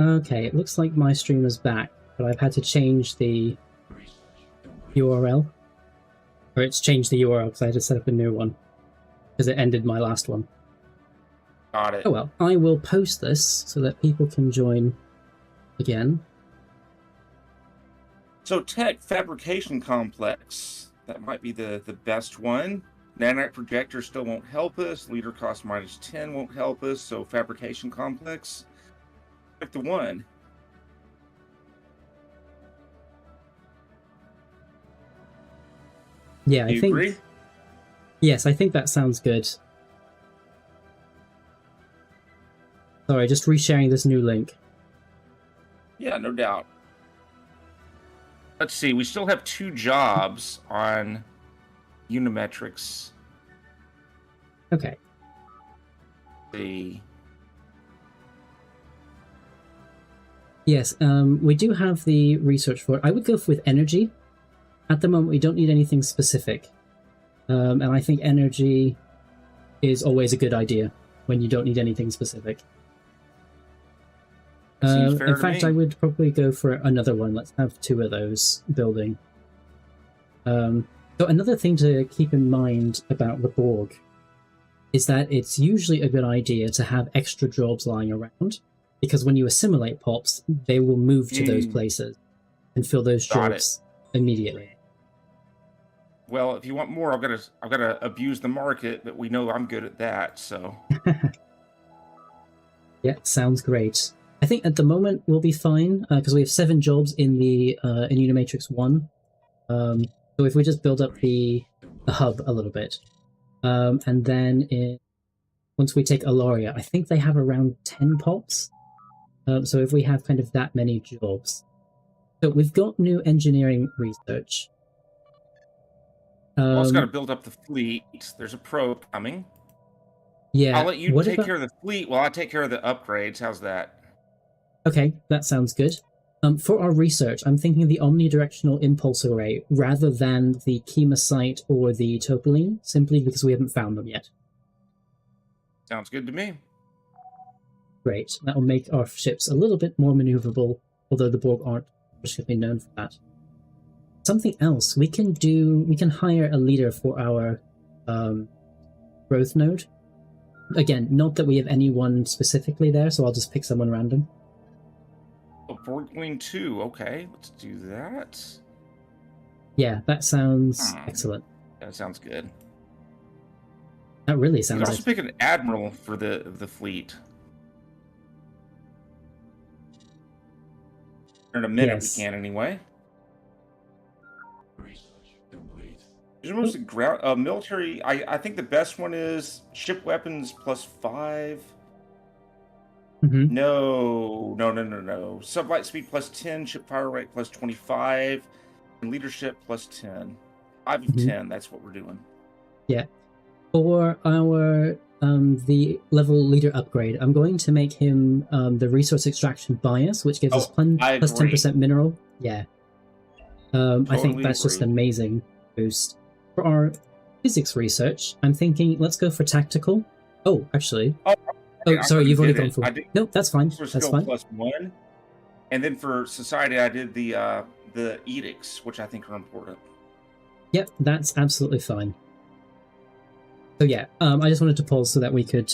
Okay, it looks like my stream is back, but I've had to change the URL. Or it's changed the URL because I had to set up a new one. Because it ended my last one. Got it. Oh well, I will post this so that people can join again. So tech fabrication complex. That might be the best one. Nanite projector still won't help us. Leader cost -10 won't help us. So fabrication complex. Pick the one. Yeah, Do you agree? Yes, I think that sounds good. Sorry, just resharing this new link. Yeah, no doubt. Let's see. We still have 2 jobs on Unimetrics. Okay. The Yes, we do have the research for it. I would go with energy. At the moment, we don't need anything specific. And I think energy is always a good idea when you don't need anything specific. In fact, I would probably go for another one. Let's have 2 of those building. So another thing to keep in mind about the Borg is that it's usually a good idea to have extra jobs lying around, because when you assimilate pops, they will move to those places and fill those jobs immediately. Well, if you want more, I've got to abuse the market, but we know I'm good at that. So yeah, sounds great. I think at the moment we'll be fine because we have 7 jobs in the in Unimatrix 1. So if we just build up the hub a little bit, and then once we take Aloria, I think they have around 10 pops. So if we have kind of that many jobs, so we've got new engineering research. Also got to build up the fleet. There's a probe coming. Yeah, I'll let you take care of the fleet while I take care of the upgrades. How's that? Okay, that sounds good. For our research, I'm thinking the omnidirectional impulse array rather than the chemosite or the topoline, simply because we haven't found them yet. Sounds good to me. Great. That will make our ships a little bit more maneuverable, although the Borg aren't particularly known for that. Something else, we can hire a leader for our growth node. Again, not that we have anyone specifically there, so I'll just pick someone random. Oh, Borgling 2, okay, let's do that. Yeah, that sounds excellent. That sounds good. That really sounds. You can also pick an admiral for the fleet. In a minute, we can anyway. There's mostly ground military. I think the best one is ship weapons +5. Mm-hmm. No. Sublight speed +10, ship fire rate +25, and leadership +10. 5 of 10. That's what we're doing. Yeah. For our the level leader upgrade, I'm going to make him the resource extraction bias, which gives us plus 10% mineral. Yeah. I think that's just an amazing boost. For our physics research, I'm thinking let's go for tactical. Oh, actually. Oh, sorry, you've already gone for it. No, that's fine. That's fine. +1. And then for society, I did the edicts, which I think are important. Yep, that's absolutely fine. So yeah, I just wanted to pause so that we could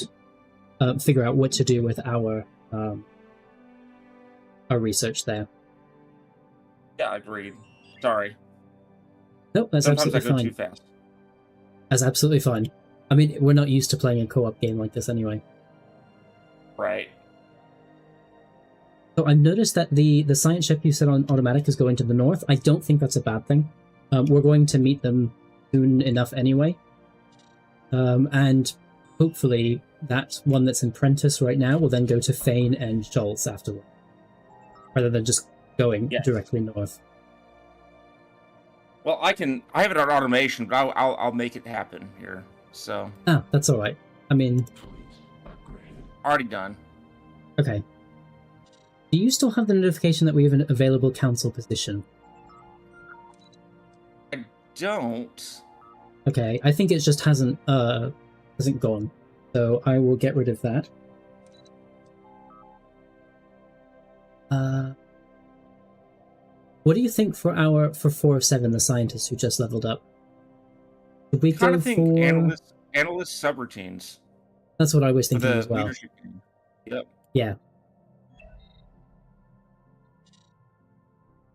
figure out what to do with our research there. Yeah, agreed. Sorry. Nope, that's absolutely fine. Sometimes I go too fast. That's absolutely fine. I mean, we're not used to playing a co-op game like this anyway. Right. So I've noticed that the science ship you said on automatic is going to the north. I don't think that's a bad thing. We're going to meet them soon enough anyway. And hopefully that one that's in Prentice right now will then go to Fane and Schultz afterward, rather than just going directly north. Well, I have it on automation, but I'll make it happen here. So. That's all right. I mean, already done. Okay. Do you still have the notification that we have an available council position? I don't. Okay, I think it just hasn't gone, so I will get rid of that. What do you think for 4 of 7, the scientists who just leveled up? Did we go think analyst subroutines. That's what I was thinking as well. Leadership team. Yep. Yeah.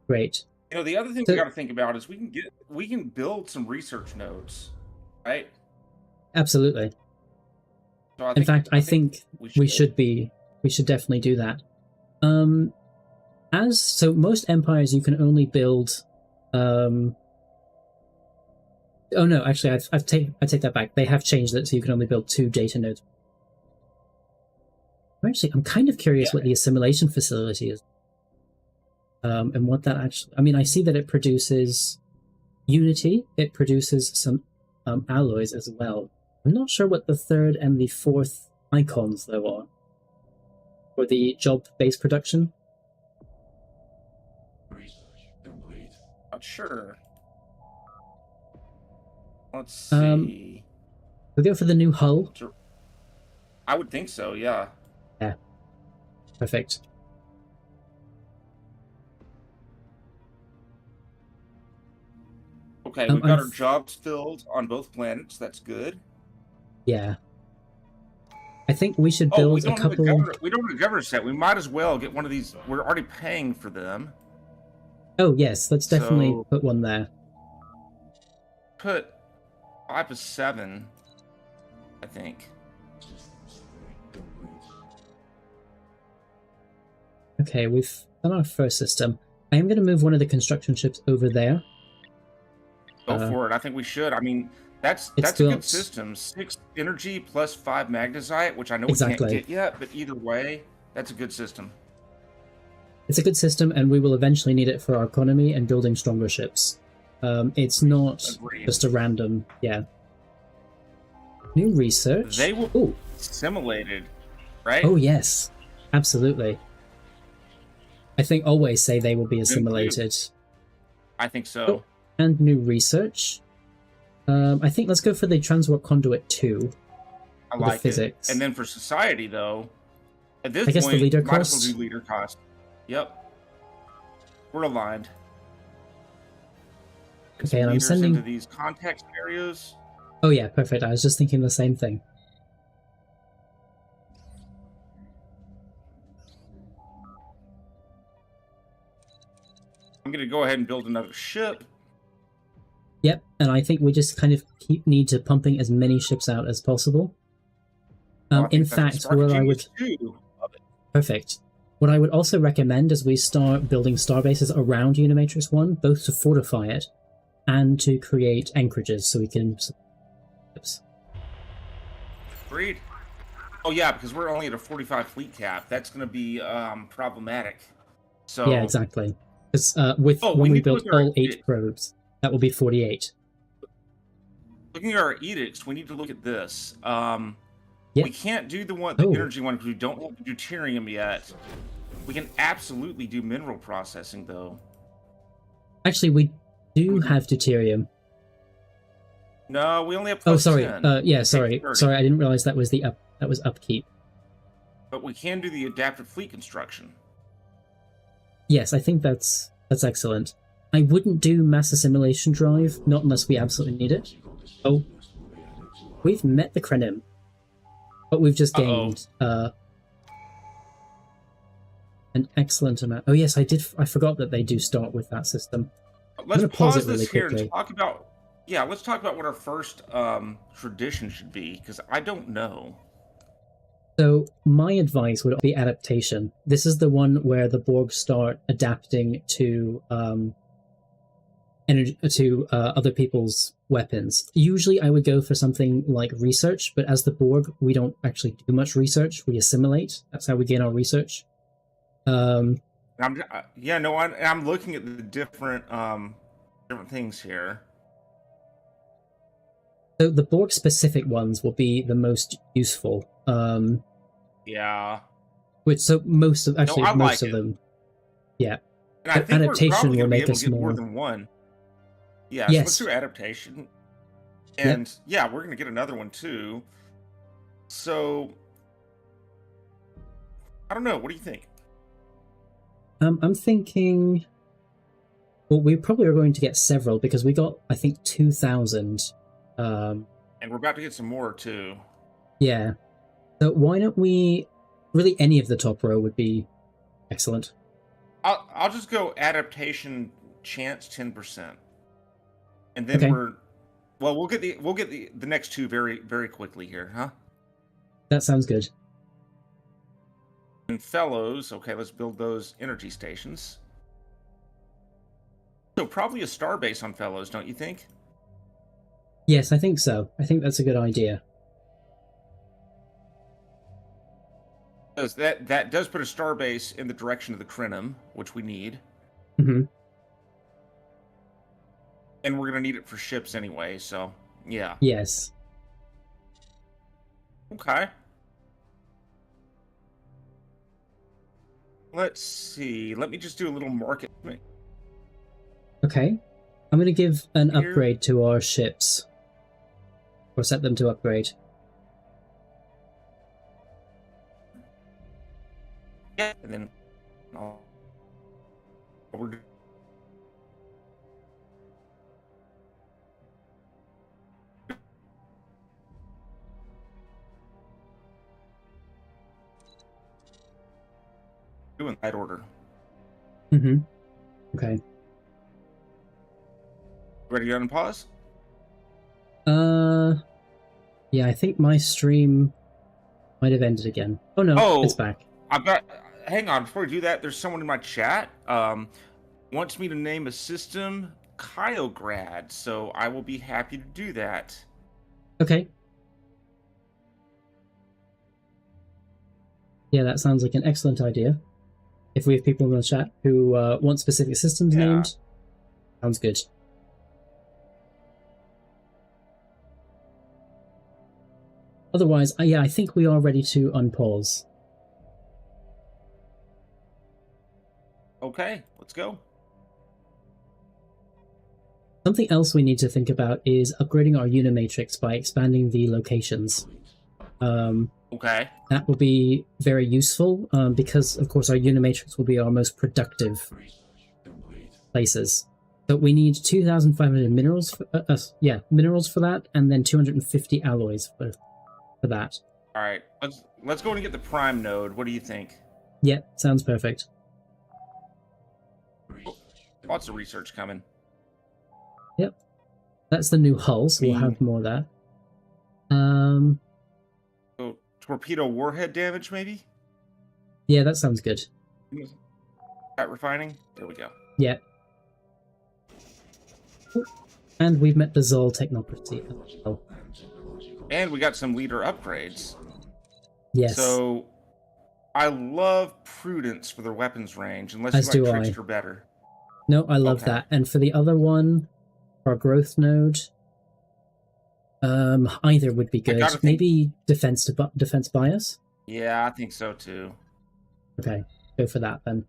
Great. You know, the other thing we got to think about is we can build some research nodes, right? Absolutely. So in fact, I think we should definitely do that. So most empires you can only build. Oh no, actually, I take that back. They have changed it, so you can only build 2 data nodes. Actually, I'm kind of curious what the assimilation facility is. And what that actually... I mean, I see that it produces Unity. It produces some alloys as well. I'm not sure what the 3rd and the 4th icons, though, are. For the job-based production. Not sure. Let's see. We'll go for the new hull. I would think so, yeah. Yeah. Perfect. Okay, we've got our jobs filled on both planets. That's good. Yeah. I think we should build a couple... We don't have a governor set. We might as well get one of these. We're already paying for them. Oh, yes. Let's definitely put one there. Put 5 of 7, I think. Okay, we've done our first system. I am going to move one of the construction ships over there. Go for it. I think we should. I mean, that's a good system. 6 energy plus 5 magnetite, which I know we can't get yet, but either way, that's a good system. It's a good system, and we will eventually need it for our economy and building stronger ships. It's not just a random... Yeah. New research. They will be assimilated, right? Oh, yes. Absolutely. I think always say they will be assimilated. I think so. Oh, and new research. I think let's go for the transport conduit 2. I like physics. And then for society, though, at this point, the leader might cost. As well do leader cost. Yep. We're aligned. Okay, and I'm sending into these context areas. Oh yeah, perfect. I was just thinking the same thing. I'm going to go ahead and build another ship. Yep, and I think we just kind of need to pumping as many ships out as possible. In fact, what I would... Perfect. What I would also recommend is we start building star bases around Unimatrix 1, both to fortify it and to create anchorages so we can... Agreed. Oh yeah, because we're only at a 45 fleet cap. That's going to be problematic. So yeah, exactly. Because when we build all 8 probes, that will be 48. Looking at our edicts, we need to look at this. We can't do the energy one because we don't have deuterium yet. We can absolutely do mineral processing, though. Actually, we do have deuterium. No, we only have. Oh, sorry. 10. Yeah, sorry. Sorry, I didn't realize that was upkeep. But we can do the adaptive fleet construction. Yes, I think that's excellent. I wouldn't do mass assimilation drive, not unless we absolutely need it. Oh, we've met the Krenim, but we've just gained an excellent amount. Oh yes, I forgot that they do start with that system. Let's pause this here and talk about. Yeah, let's talk about what our first tradition should be, because I don't know. So my advice would be adaptation. This is the one where the Borg start adapting to other people's weapons. Usually I would go for something like research, but as the Borg, we don't actually do much research. We assimilate. That's how we gain our research. I'm looking at the different things here. So the Borg specific ones will be the most useful. Yeah. Most of them. Yeah. And I think adaptation will make us more than one. Yeah, so let's do adaptation. And we're going to get another one too. So, I don't know. What do you think? I'm thinking. Well, we probably are going to get several because we got, I think, 2,000. And we're about to get some more too. Yeah. So why don't we? Really, any of the top row would be excellent. I'll just go adaptation chance 10%, and then we'll get the next two very very quickly here, huh? That sounds good. And fellows, okay, let's build those energy stations. So probably a star base on fellows, don't you think? Yes, I think so. I think that's a good idea. Because that does put a star base in the direction of the Crenum, which we need. Mm-hmm. And we're going to need it for ships anyway, so yeah. Yes. Okay. Let's see. Let me just do a little market. Okay. I'm going to give an upgrade to our ships. Or set them to upgrade. Yeah, and then we're doing that order. Mm-hmm. Okay. Ready to unpause? Yeah, I think my stream might have ended again. Oh no, it's back. I've got. Hang on, before we do that, there's someone in my chat wants me to name a system Kyograd, so I will be happy to do that. Okay. Yeah, that sounds like an excellent idea. If we have people in the chat who want specific systems named, sounds good. Otherwise, yeah, I think we are ready to unpause. Okay, let's go. Something else we need to think about is upgrading our Unimatrix by expanding the locations. Okay. That will be very useful because, of course, our Unimatrix will be our most productive places. But we need 2,500 minerals. Minerals for that, and then 250 alloys for that. All right, let's go and get the prime node. What do you think? Yeah, sounds perfect. Lots of research coming. Yep, that's the new hull, so we'll have more of that. So torpedo warhead damage, maybe? Yeah, that sounds good. At refining? There we go. Yeah. And we've met the Zol technocracy as well. And we got some leader upgrades. Yes. So I love prudence for their weapons range, unless you like trickster better. No, I love that. And for the other one, our growth node, either would be good. Maybe defense bias? Yeah, I think so too. Okay, go for that then.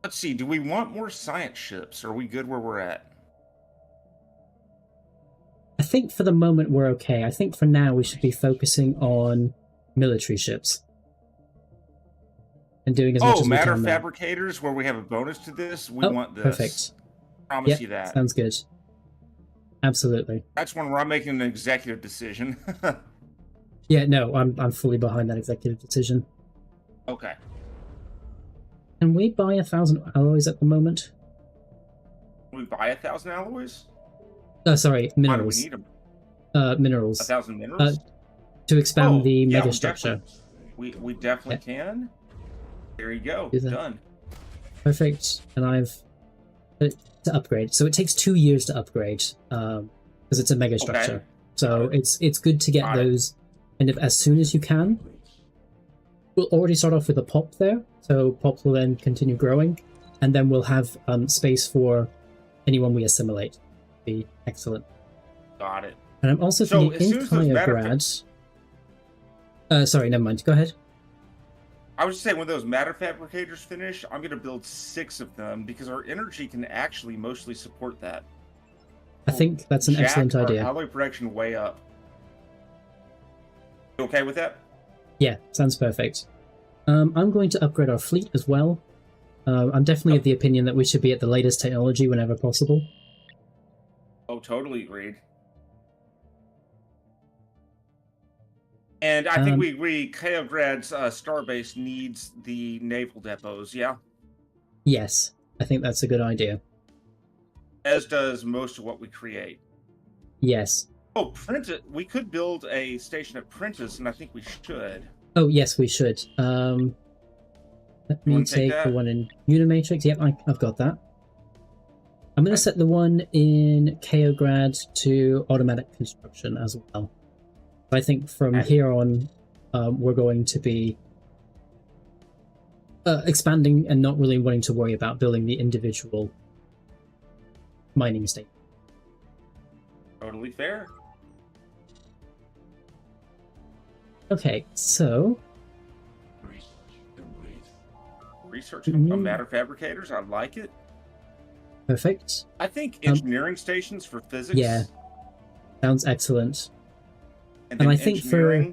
Let's see, do we want more science ships? Or are we good where we're at? I think for the moment we're okay. I think for now we should be focusing on military ships. And doing as much as we can. Matter fabricators, where we have a bonus to this, we want this. Perfect. Promise you that. Sounds good. Absolutely. That's when we're making an executive decision. Yeah, no, I'm fully behind that executive decision. Okay. Can we buy 1,000 alloys at the moment? Can we buy 1,000 alloys? Sorry, minerals. Why do we need them? Minerals. 1,000 minerals? To expand the megastructure. We definitely can. There you go. Done. Perfect. And I've to upgrade. So it takes 2 years to upgrade because it's a megastructure. Okay. So it's good to get those kind of as soon as you can. We'll already start off with a pop there, so pops will then continue growing, and then we'll have space for anyone we assimilate. Be excellent. Got it. And I'm also thinking in Kyograd. Sorry, never mind. Go ahead. I was just saying, when those matter fabricators finish, I'm going to build 6 of them because our energy can actually mostly support that. I think that's an excellent idea. Alloy production way up. You okay with that? Yeah, sounds perfect. I'm going to upgrade our fleet as well. I'm definitely of the opinion that we should be at the latest technology whenever possible. Oh, totally agreed. And I think we agree Kyograd's starbase needs the naval depots, yeah? Yes, I think that's a good idea. As does most of what we create. Yes. Oh, Prentice. We could build a station at Prentice, and I think we should. Oh, yes, we should. Let me take the one in Unimatrix. Yep, I've got that. I'm going to set the one in Kyograd to automatic construction as well. I think from here on, we're going to be expanding and not really wanting to worry about building the individual mining station. Totally fair. Okay, so... Research on matter fabricators, I like it. Perfect. I think engineering stations for physics. Yeah, sounds excellent. And I think for...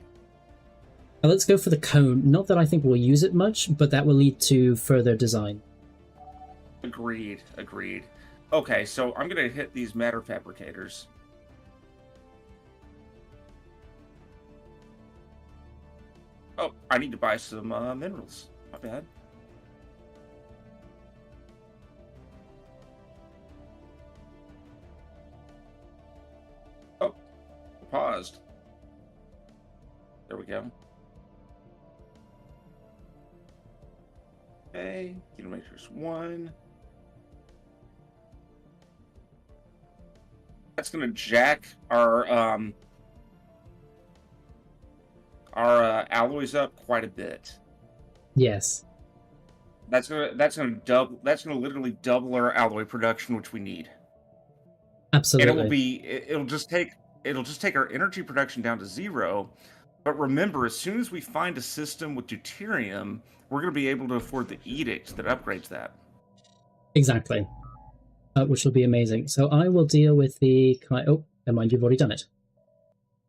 let's go for the cone. Not that I think we'll use it much, but that will lead to further design. Agreed, agreed. Okay, so I'm going to hit these matter fabricators. Oh, I need to buy some minerals. Not bad. Oh, paused. There we go. Okay, Unimatrix 1. That's going to jack our alloys up quite a bit. Yes. That's gonna literally double our alloy production, which we need. Absolutely. And it'll just take our energy production down to 0. But remember, as soon as we find a system with deuterium, we're going to be able to afford the edict that upgrades that. Exactly. Which will be amazing. So I will deal with the... Oh, never mind, you've already done it.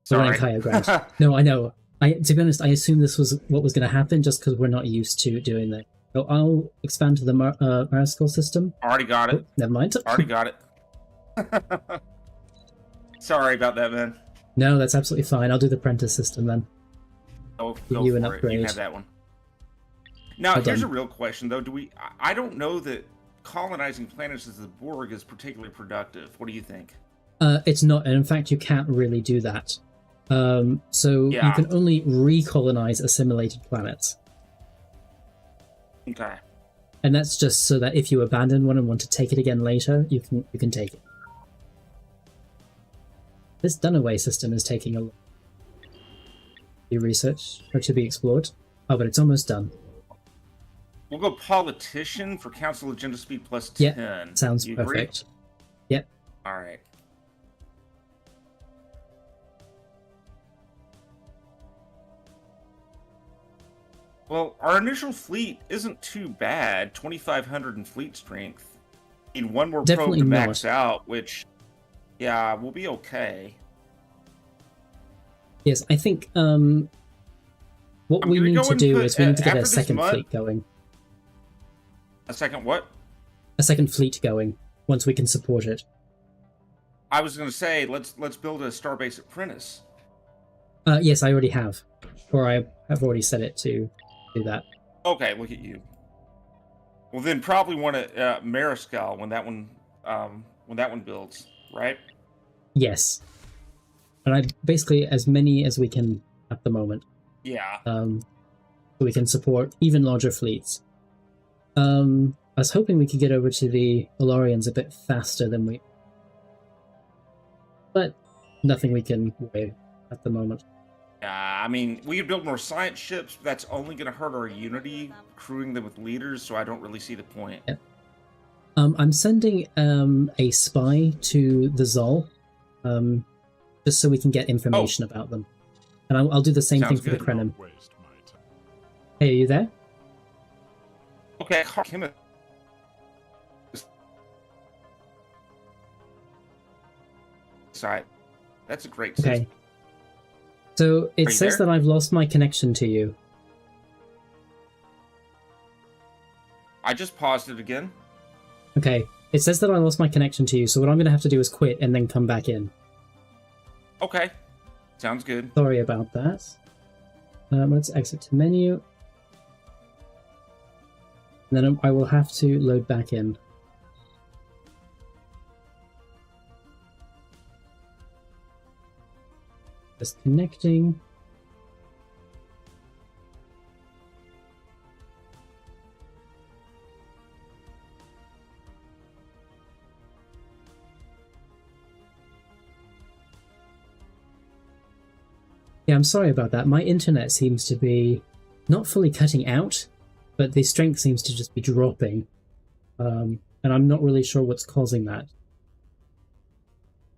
Sorry. No, I know. To be honest, I assumed this was what was going to happen just because we're not used to doing that. So I'll expand to the Mariscal system. Already got it. Oh, never mind. Already got it. Sorry about that, man. No, that's absolutely fine. I'll do the Prentice system then. Oh, give you an upgrade. You can have that one. Now, here's a real question, though. I don't know that colonizing planets as the Borg is particularly productive. What do you think? It's not, and in fact, you can't really do that. So you can only recolonize assimilated planets. Okay. And that's just so that if you abandon one and want to take it again later, you can take it. This Dunaway system is taking a lot to research or to be explored. Oh, but it's almost done. We'll go politician for council agenda speed plus 10. Yeah, sounds perfect. Yep. All right. Well, our initial fleet isn't too bad. 2,500 in fleet strength. Need one more probe to max out, which, yeah, we'll be okay. Yes, I think what we need to do is we need to get a second fleet going. A second what? A second fleet going, once we can support it. I was going to say, let's build a starbase at Prentice. Yes, I already have. Or I have already set it to do that. Okay, look at you. Well, then probably want a Mariscal when that one builds, right? Yes. And I basically as many as we can at the moment. Yeah. So we can support even larger fleets. I was hoping we could get over to the Olarians a bit faster than we... But nothing we can worry at the moment. I mean, we could build more science ships, but that's only going to hurt our unity, crewing them with leaders, so I don't really see the point. Yep. I'm sending a spy to the Zol, just so we can get information about them. And I'll do the same thing for the Krenim. Hey, are you there? Okay, side. That's a great system. Okay. So it says that I've lost my connection to you. I just paused it again. Okay. It says that I lost my connection to you, so what I'm going to have to do is quit and then come back in. Okay. Sounds good. Sorry about that. Let's exit to menu. And then I will have to load back in. Just connecting. Yeah, I'm sorry about that. My internet seems to be not fully cutting out, but the strength seems to just be dropping. And I'm not really sure what's causing that.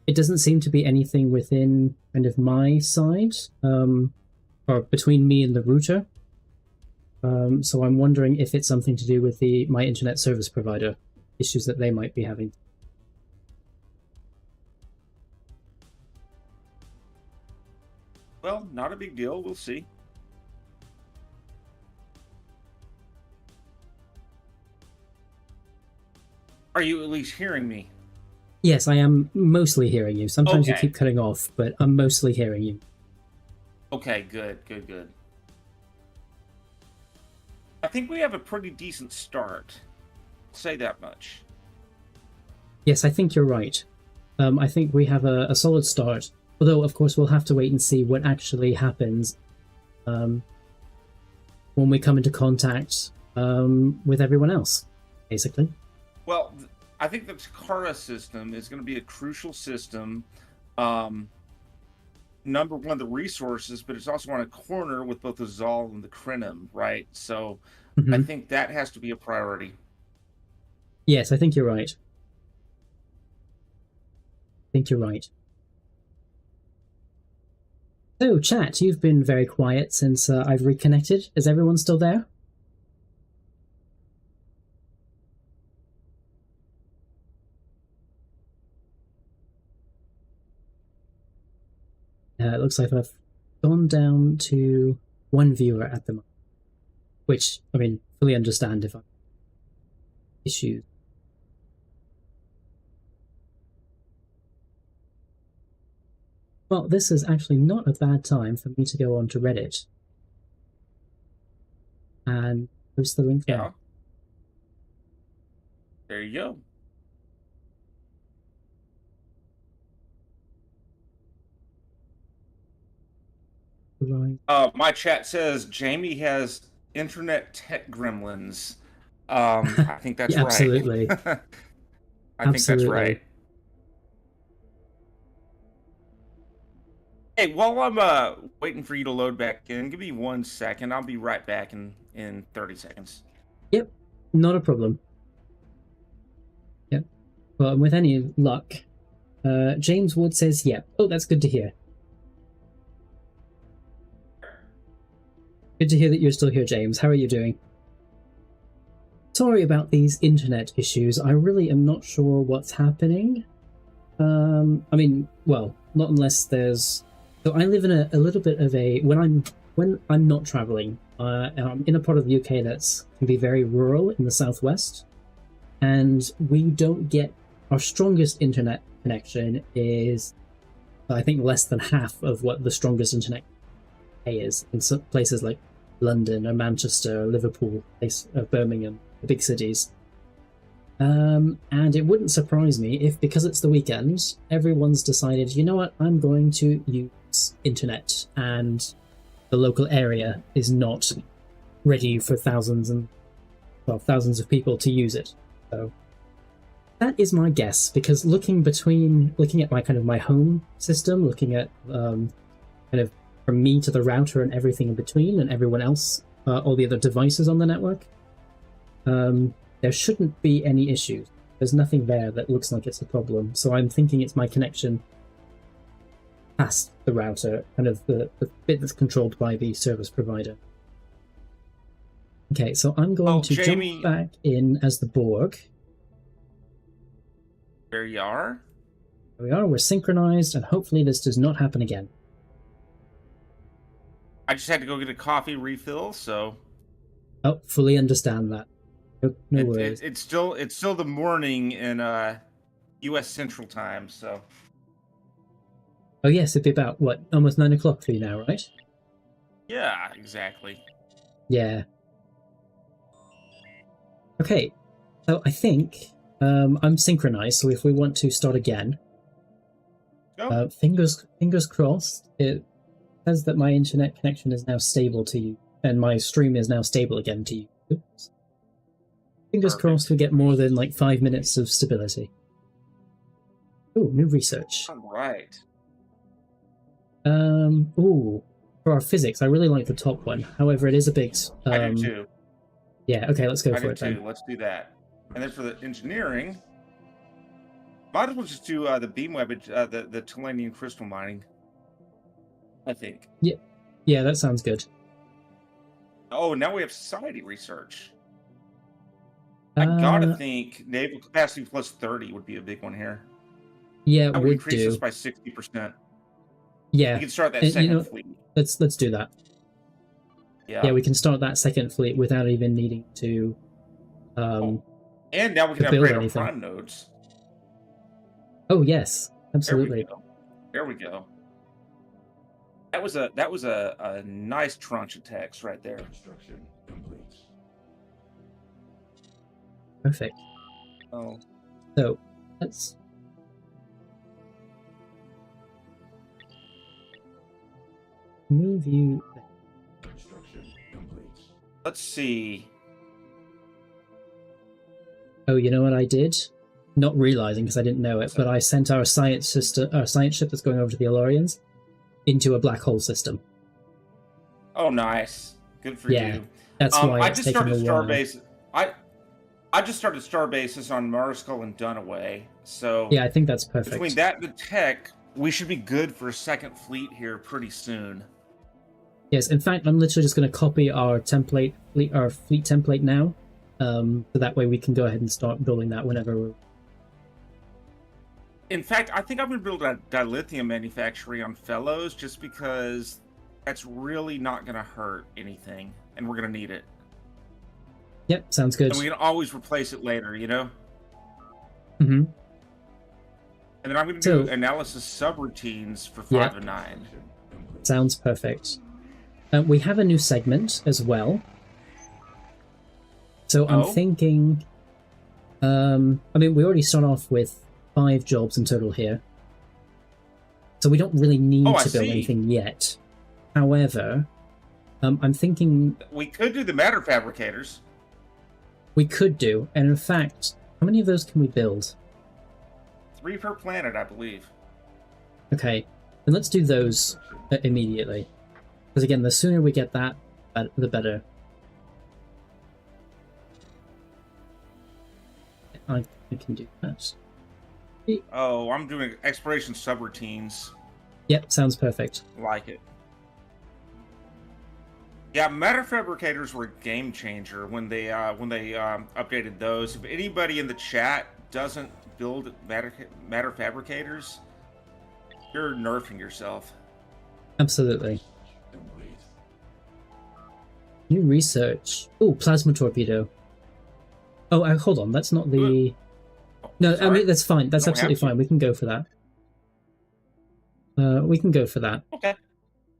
It doesn't seem to be anything within kind of my side, or between me and the router. So I'm wondering if it's something to do with my internet service provider, issues that they might be having. Well, not a big deal. We'll see. Are you at least hearing me? Yes, I am mostly hearing you. Sometimes you keep cutting off, but I'm mostly hearing you. Okay, good. I think we have a pretty decent start. I'll say that much. Yes, I think you're right. I think we have a solid start. Although, of course, we'll have to wait and see what actually happens when we come into contact with everyone else, basically. Well, I think the Takara system is going to be a crucial system. Number one, the resources, but it's also on a corner with both the Zal and the Krenim, right? So I think that has to be a priority. Yes, I think you're right. So, chat, you've been very quiet since I've reconnected. Is everyone still there? It looks like I've gone down to one viewer at the moment, which, I mean, fully understand if I have issues. Well, this is actually not a bad time for me to go on to Reddit and post the link there. There you go. Right. My chat says Jamie has internet tech gremlins. I think that's yeah, absolutely. right. I think that's right. Hey, while I'm waiting for you to load back in, give me 1 second. I'll be right back in 30 seconds. Yep, not a problem. Yep. Well, with any luck, James Wood says, yep. Oh, that's good to hear. Good to hear that you're still here, James. How are you doing? Sorry about these internet issues. I really am not sure what's happening. I mean, well, not unless there's... So I live in a little bit of a... When I'm not traveling, I'm in a part of the UK that's can be very rural in the southwest, and we don't get... Our strongest internet connection is, I think, less than half of what the strongest internet is in some places like London or Manchester or Liverpool, Birmingham, the big cities. And it wouldn't surprise me if, because it's the weekend, everyone's decided, you know what, I'm going to use internet, and the local area is not ready for thousands of people to use it. So that is my guess, because looking at my home system, looking at kind of from me to the router and everything in between, and everyone else, all the other devices on the network, there shouldn't be any issues. There's nothing there that looks like it's a problem. So I'm thinking it's my connection past the router, kind of the bit that's controlled by the service provider. Okay, so I'm going to jump back in as the Borg. There you are. There we are, we're synchronized, and hopefully this does not happen again. I just had to go get a coffee refill, so. Oh, fully understand that. No worries. It's still the morning in U.S. Central Time, so. Oh yes, it'd be about what, almost 9 o'clock for you now, right? Yeah, exactly. Yeah. Okay, so I think I'm synchronized. So if we want to start again, fingers crossed. It says that my internet connection is now stable to you, and my stream is now stable again to you. Oops. Fingers crossed we get more than like 5 minutes of stability. Oh, new research. All right. Ooh, for our physics, I really like the top one. However, it is a big. I do too. Yeah. Okay, let's go for it too. then. Let's do that. And then for the engineering, might as well just do the beam webbage, the Tellenium crystal mining. I think. Yeah. Yeah, that sounds good. Oh, now we have society research. I gotta think naval capacity plus 30 would be a big one here. Yeah, I would increase this by 60%. Yeah, we can start that second fleet. Let's do that. Yeah, we can start that second fleet without even needing to. And now we can upgrade our prime nodes. Oh yes, absolutely. There we go. That was a nice tranche of text right there. Construction complete. Perfect. Oh. So let's. Move you. Construction complete. Let's see. Oh, you know what I did? Not realizing because I didn't know it, but I sent our science ship that's going over to the Alorians into a black hole system. Oh, nice. Good for you. That's why I just started Starbase. I just started Starbases on Marskull and Dunaway. So yeah, I think that's perfect. Between that and the tech, we should be good for a second fleet here pretty soon. Yes, in fact, I'm literally just going to copy our fleet template now, so that way we can go ahead and start building that whenever we're... In fact, I think I'm going to build a dilithium manufactory on Fellows just because that's really not going to hurt anything, and we're going to need it. Yep, sounds good. And we can always replace it later, you know? Mm-hmm. And then I'm going to do analysis subroutines for 5 and 9. Sounds perfect. We have a new segment as well. So I'm thinking... I mean, we already start off with 5 jobs in total here. So we don't really need to build anything yet. However, I'm thinking... We could do the matter fabricators. We could do. And in fact, how many of those can we build? 3 per planet, I believe. Okay, then let's do those immediately. Because again, the sooner we get that, the better. I can do that. Oh, I'm doing exploration subroutines. Yep, sounds perfect. Like it. Yeah, matter fabricators were a game changer when they updated those. If anybody in the chat doesn't build matter fabricators, you're nerfing yourself. Absolutely. New research. Oh, plasma torpedo. Oh, hold on. That's not the... No, I mean, that's fine. That's absolutely fine. We can go for that. We can go for that. Okay.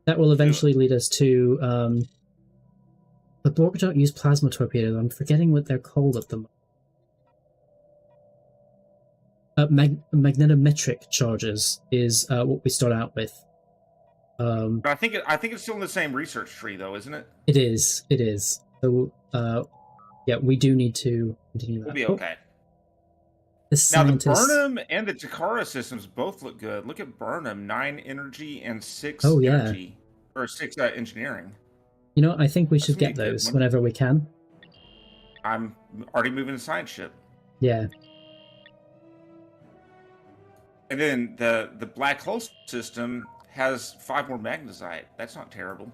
That will eventually lead us to... The Borg don't use plasma torpedoes. I'm forgetting what they're called at the moment. Magnetometric charges is what we start out with. But I think it's still in the same research tree, though, isn't it? It is. It is. So, yeah, we do need to continue that. We'll be okay. Now, the Burnham and the Takara systems both look good. Look at Burnham, 9 energy and 6 energy. Or 6 engineering. You know, I think we should get those whenever we can. I'm already moving the science ship. Yeah. And then the black hole system has 5 more magnesite. That's not terrible.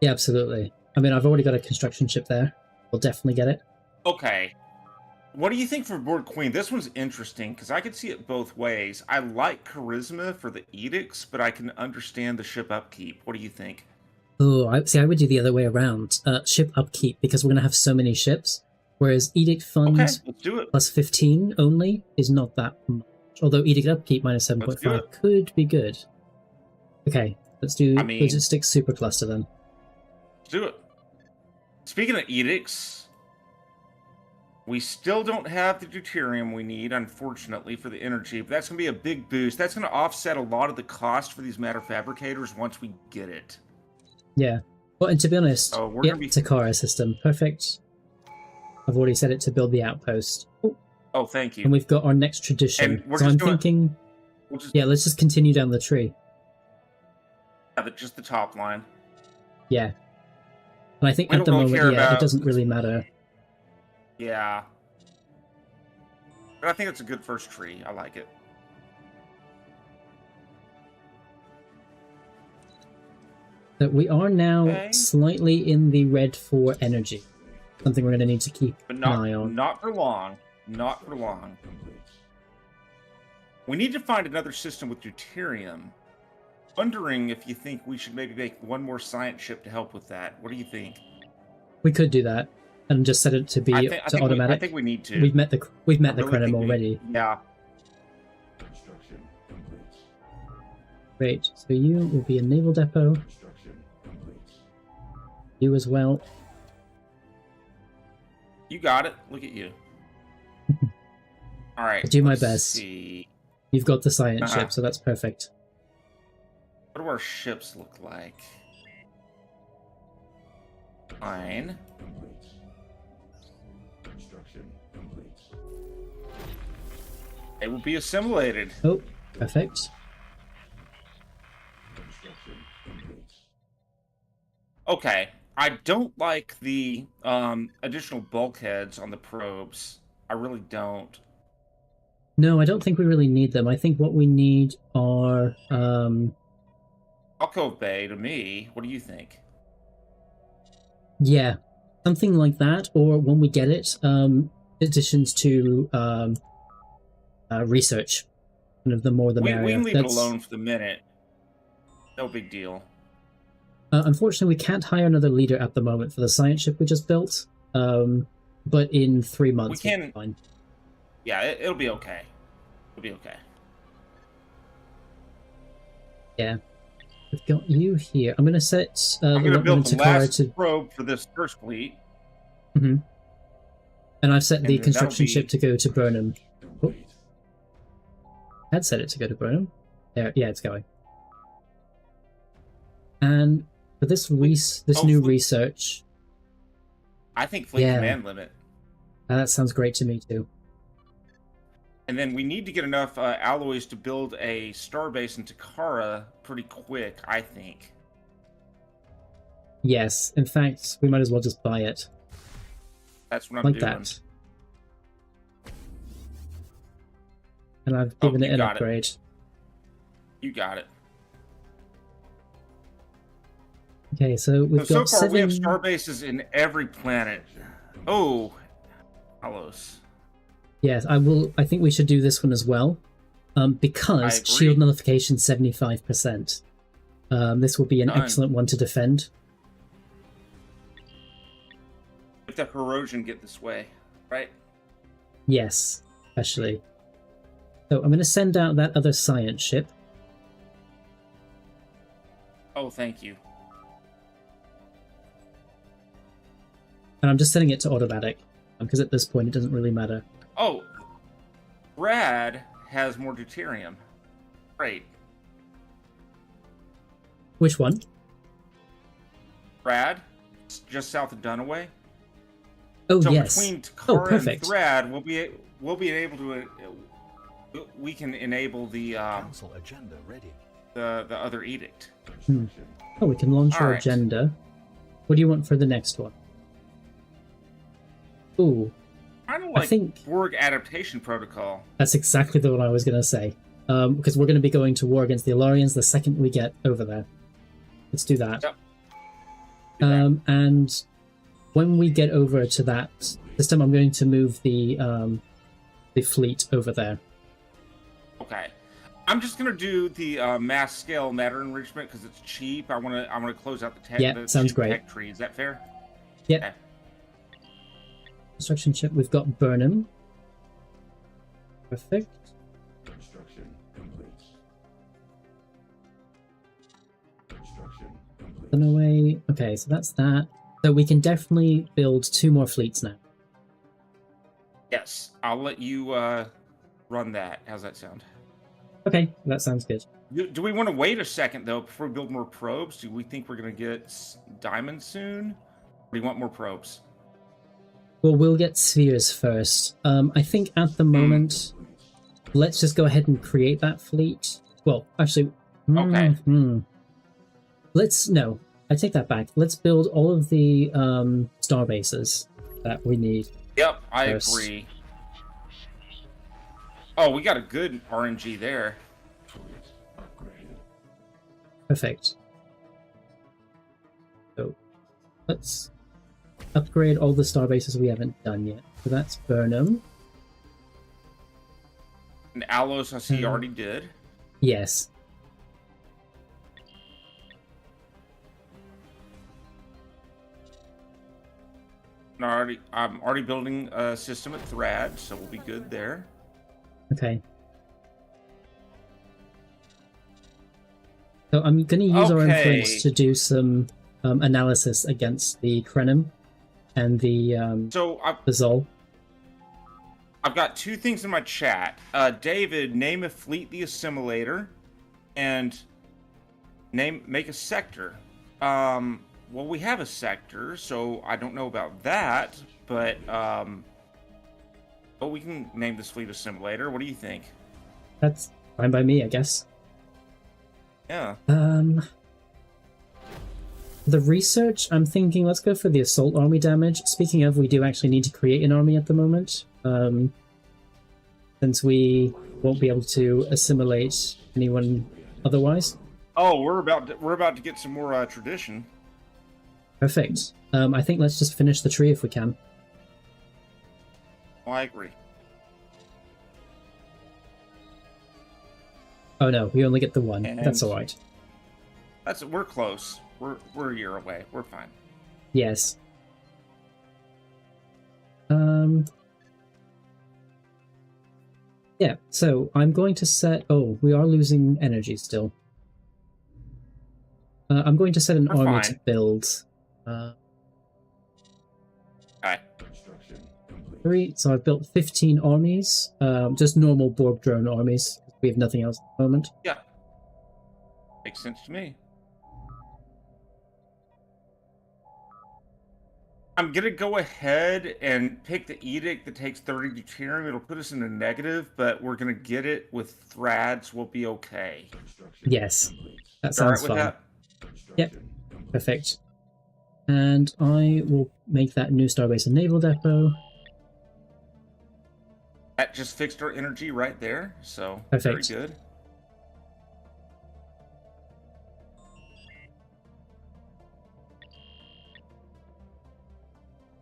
Yeah, absolutely. I mean, I've already got a construction ship there. We'll definitely get it. Okay. What do you think for Board Queen? This one's interesting because I could see it both ways. I like charisma for the edicts, but I can understand the ship upkeep. What do you think? Oh, I would do the other way around. Ship upkeep, because we're going to have so many ships. Whereas Edict Fund let's do it. plus 15 only is not that much. Although Edict Upkeep minus 7.5 could be good. Okay, let's do Logistic Supercluster then. Let's do it. Speaking of edicts, we still don't have the deuterium we need, unfortunately, for the energy. But that's going to be a big boost. That's going to offset a lot of the cost for these matter fabricators once we get it. Yeah. Well, and to be honest, Takara system. Perfect. I've already set it to build the outpost. Oh, thank you. And we've got our next tradition. So I'm thinking, let's just continue down the tree. Yeah, just the top line. Yeah. And I think at the moment, it doesn't really matter. Yeah. But I think it's a good first tree. I like it. So we are now slightly in the red for energy. Something we're going to need to keep an eye on. Not for long. Not for long. We need to find another system with deuterium. Wondering if you think we should maybe make one more science ship to help with that. What do you think? We could do that and just set it to be automatic. I think we need to. We've met the Krenim already. Yeah. Great. So you will be a naval depot. You as well. You got it. Look at you. All right. I do my best. See. You've got the science ship, so that's perfect. What do our ships look like? Fine. They will be assimilated. Oh, perfect. Okay. I don't like the additional bulkheads on the probes. I really don't. No, I don't think we really need them. I think what we need are... Alcove Bay, to me. What do you think? Yeah, something like that, or when we get it, additions to research. Kind of the more the merrier. We can leave it alone for the minute. No big deal. Unfortunately, we can't hire another leader at the moment for the science ship we just built. But in 3 months, we'll be fine. Yeah, it'll be okay. It'll be okay. Yeah. We've got you here. I'm going to set I'm going to build the last to probe for this first fleet. Mm-hmm. And I've set the construction ship to go to Burnham. Oh. I had set it to go to Burnham. There, yeah, it's going. And for this new research, I think fleet command limit. That sounds great to me too. And then we need to get enough alloys to build a starbase in Takara pretty quick, I think. Yes, in fact, we might as well just buy it. That's what I'm doing. Like that. And I've given it an upgrade. You got it. Okay, so we've got so far we have starbases in every planet. Oh, Alos. Yes, I think we should do this one as well, because shield nullification 75%. This will be an excellent one to defend. If the corrosion get this way, right? Yes, especially. So I'm going to send out that other science ship. Oh, thank you. And I'm just setting it to automatic, because at this point it doesn't really matter. Oh, Brad has more deuterium. Great. Which one? Brad, just south of Dunaway. Oh, so yes. Between Takara and Thrad, we'll be able to. We can enable the council agenda ready. The other edict. Oh, we can launch our agenda. What do you want for the next one? Ooh. Kind of like I think Borg adaptation protocol. That's exactly the one I was going to say. Because we're going to be going to war against the Ilarians the second we get over there. Let's do that. Yep. And when we get over to that system, I'm going to move the fleet over there. Okay. I'm just gonna do the mass scale matter enrichment because it's cheap. I wanna close out the tech. Yeah, the sounds great. Tech tree. Is that fair? Yep. Okay. Construction chip. We've got Burnham. Perfect. Construction complete. Construction complete. Away. Okay, so that's that. So we can definitely build 2 more fleets now. Yes, I'll let you run that. How's that sound? Okay, that sounds good. Do we want to wait a second though before we build more probes? Do we think we're gonna get diamonds soon? Or do you want more probes? Well, we'll get spheres first. I think at the moment, let's just go ahead and create that fleet. Well, actually, okay. No, I take that back. Let's build all of the star bases that we need. Yep, I agree. Oh, we got a good RNG there. Perfect. So let's upgrade all the star bases we haven't done yet. So that's Burnham. And Alos, I see you already did. Yes. I'm already building a system at Thrad, so we'll be good there. Okay. So I'm going to use our influence to do some analysis against the Krenim and the Zol. I've got 2 things in my chat. David, name a fleet the assimilator, and make a sector. Well, we have a sector, so I don't know about that, but we can name this fleet assimilator. What do you think? That's fine by me, I guess. Yeah. The research, I'm thinking let's go for the assault army damage. Speaking of, we do actually need to create an army at the moment, since we won't be able to assimilate anyone otherwise. Oh, we're about to get some more tradition. Perfect. I think let's just finish the tree if we can. Oh, I agree. Oh no, we only get the 1. And that's all right. We're close. We're a year away. We're fine. Yes. Yeah. So I'm going to set. Oh, we are losing energy still. I'm going to set an army to build. Okay. 3. So I've built 15 armies. Just normal Borg drone armies. We have nothing else at the moment. Yeah. Makes sense to me. I'm going to go ahead and pick the edict that takes 30 deuterium. It'll put us in a negative, but we're going to get it with Thrads. We'll be okay. Yes. That sounds fine. That? Yep. Perfect. And I will make that new Starbase a naval depot. That just fixed our energy right there, so perfect. Very good.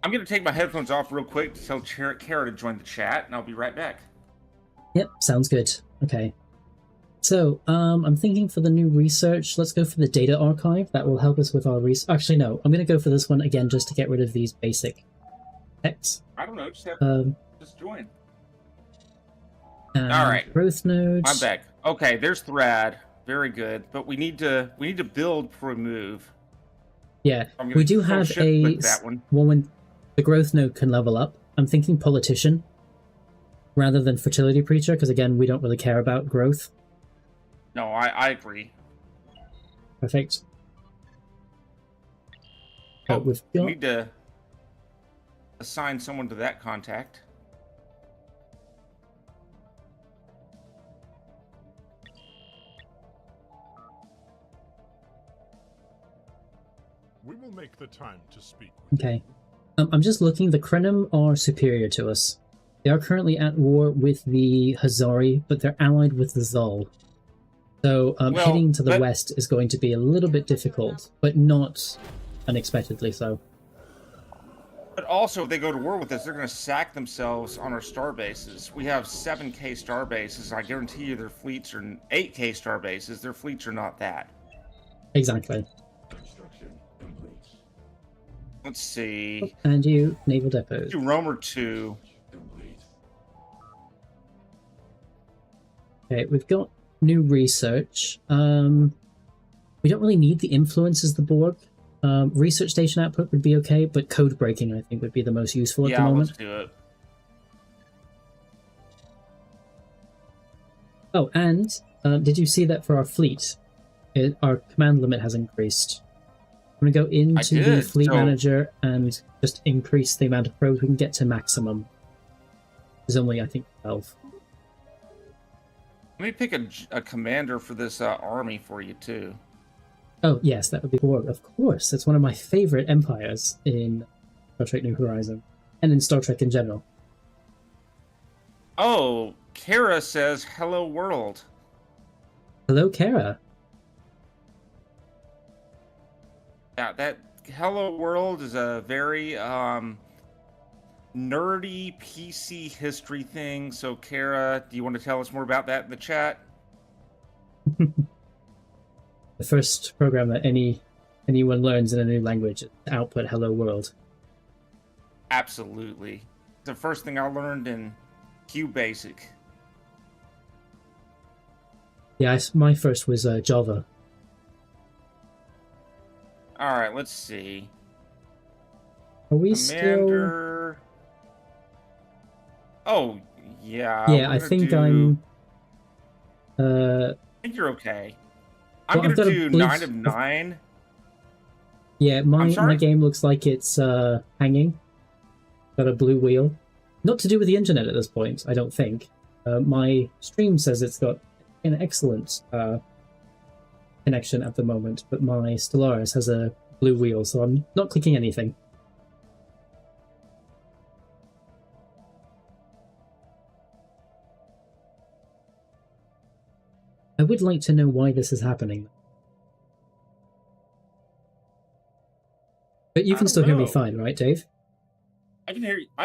I'm going to take my headphones off real quick to tell Kara to join the chat, and I'll be right back. Yep, sounds good. Okay. So, I'm thinking for the new research, let's go for the data archive. That will help us with our research. Actually, no, I'm going to go for this one again just to get rid of these basic texts. I don't know, just join. All right. Growth nodes. I'm back. Okay, there's Thrad. Very good. But we need to build before we move. Yeah, we do have when the growth node can level up. I'm thinking politician rather than fertility preacher, because again, we don't really care about growth. No, I agree. Perfect. We need to assign someone to that contact. We will make the time to speak. Okay. I'm just looking. The Krenim are superior to us. They are currently at war with the Hazari, but they're allied with the Zol. So heading to the west is going to be a little bit difficult, but not unexpectedly so. But also, if they go to war with us, they're going to sack themselves on our star bases. We have 7K star bases. I guarantee you their fleets are 8K star bases. Their fleets are not that. Exactly. Construction complete. Let's see. And you, naval depots. Do Romer 2. Complete. Okay, we've got new research. We don't really need the influence as the Borg. Research station output would be okay, but code breaking I think would be the most useful at the moment. Let's do it. Oh, and did you see that for our fleet? Our command limit has increased. I'm going to go into the fleet manager and just increase the amount of probes we can get to maximum. There's only, I think, 12. Let me pick a commander for this army for you, too. Oh, yes, that would be Borg. Of course, it's one of my favorite empires in Star Trek New Horizon, and in Star Trek in general. Oh, Kara says, hello, world. Hello, Kara. Yeah, that hello, world is a very nerdy PC history thing. So, Kara, do you want to tell us more about that in the chat? The first program that anyone learns in a new language is to output hello world. Absolutely. The first thing I learned in QBasic. Yeah, my first was Java. All right, let's see. Are we Commander... still... Oh, yeah. Yeah, I think I'm... I think you're okay. I'm going to do 9 of 9. Yeah, my game looks like it's hanging. Got a blue wheel. Not to do with the internet at this point, I don't think. My stream says it's got an excellent connection at the moment, but my Stellaris has a blue wheel, so I'm not clicking anything. I would like to know why this is happening. But you can still hear me fine, right, Dave? I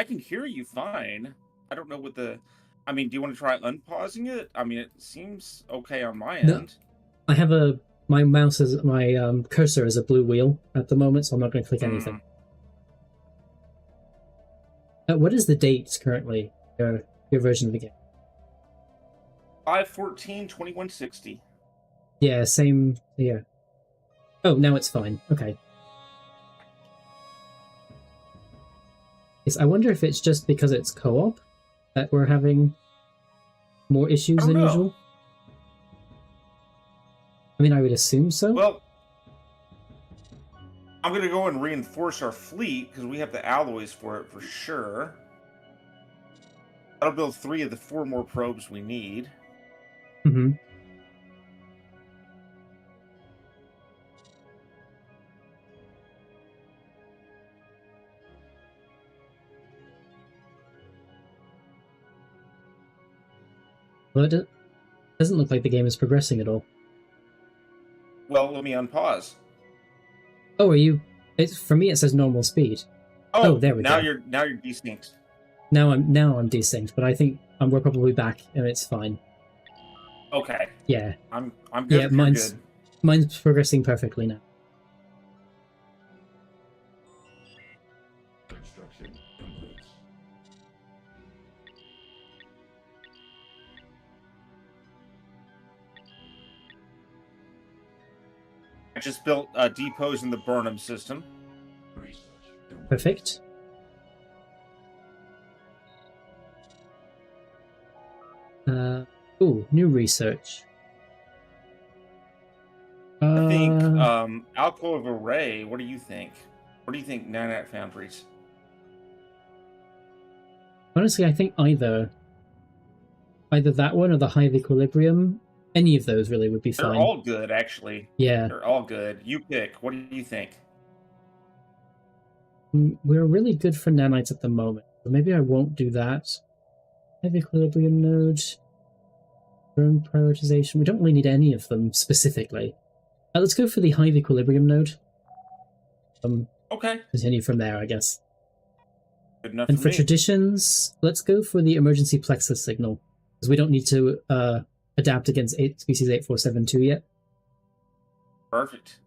can hear you fine. I don't know what the... I mean, do you want to try unpausing it? I mean, it seems okay on my end. I have my mouse is my cursor is a blue wheel at the moment, so I'm not going to click anything. What is the date currently? Your version of the game? 5/14/2160. Yeah, same here. Oh, now it's fine. Okay. Yes, I wonder if it's just because it's co-op that we're having more issues than usual. I mean, I would assume so. Well, I'm going to go and reinforce our fleet because we have the alloys for it for sure. That'll build 3 of the 4 more probes we need. Mm-hmm. Well, it doesn't look like the game is progressing at all. Well, let me unpause. Oh, are you? For me, it says normal speed. Oh, there we go. Now you're desynced. Now I'm desynced, but I think we're probably back and it's fine. Okay. Yeah. I'm good. Yeah, mine's progressing perfectly now. Construction complete. I just built depots in the Burnham system. Research complete. Perfect. Ooh, new research. I think Alcove Array. What do you think? What do you think, Nanite Foundries? Honestly, I think either that one or the Hive Equilibrium. Any of those really would be fine. They're all good, actually. Yeah. They're all good. You pick. What do you think? We're really good for nanites at the moment. So maybe I won't do that. Hive Equilibrium node. Drone prioritization. We don't really need any of them specifically. Let's go for the Hive Equilibrium node. Okay. Continue from there, I guess. Good enough And for for me. traditions, let's go for the emergency plexus signal, because we don't need to adapt against species 8472 yet. Perfect.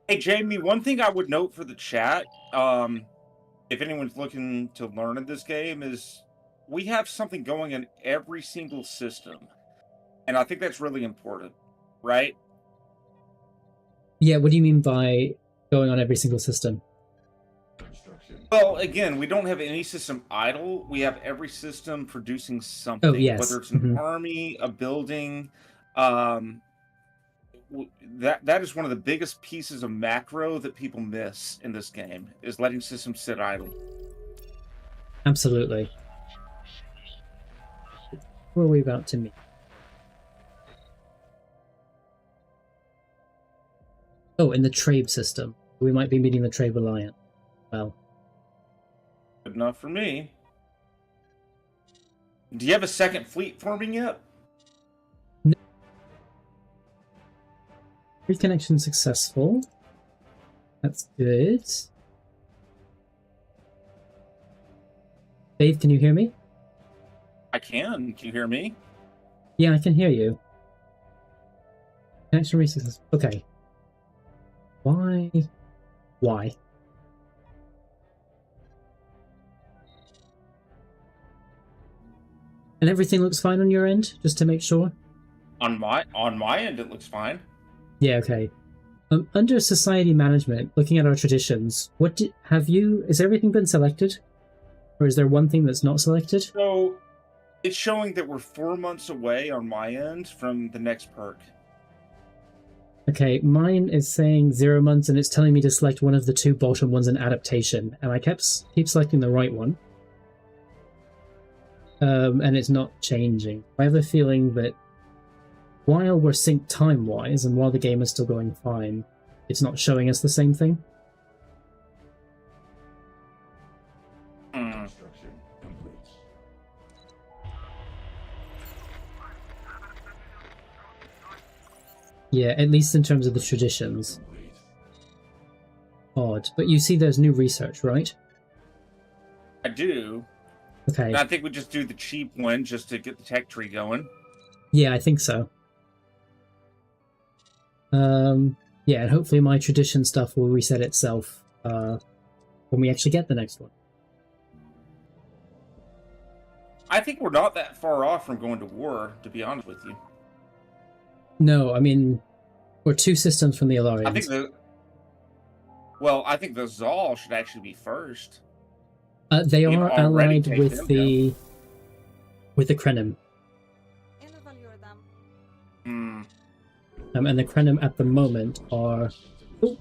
Hey, Jamie, one thing I would note for the chat, if anyone's looking to learn in this game, is we have something going in every single system. And I think that's really important, right? Yeah, what do you mean by going on every single system? Well, again, we don't have any system idle. We have every system producing something. Oh, yes. Whether it's an army, a building, that is one of the biggest pieces of macro that people miss in this game, is letting systems sit idle. Absolutely. Where are we about to meet? Oh, in the trade system. We might be meeting the trade alliance. Well, good enough for me. Do you have a second fleet forming yet? No. Reconnection successful. That's good. Dave, can you hear me? I can. Can you hear me? Yeah, I can hear you. Connection resuccess. Okay. Why? Why? And everything looks fine on your end, just to make sure? On my end, it looks fine. Yeah, okay. Under society management, looking at our traditions, has everything been selected? Or is there one thing that's not selected? So, it's showing that we're 4 months away on my end from the next perk. Okay, mine is saying 0 months, and it's telling me to select one of the two bottom ones in adaptation, and I keep selecting the right one. And it's not changing. I have a feeling that while we're synced time-wise, and while the game is still going fine, it's not showing us the same thing. Yeah, at least in terms of the traditions. Odd. But you see there's new research, right? I do. Okay. And I think we just do the cheap one just to get the tech tree going. Yeah, I think so. Yeah, and hopefully my tradition stuff will reset itself when we actually get the next one. I think we're not that far off from going to war, to be honest with you. No, I mean, we're 2 systems from the Alarians. I think the Zal should actually be first. They are allied with the Krenim. And the Krenim at the moment are... Oh,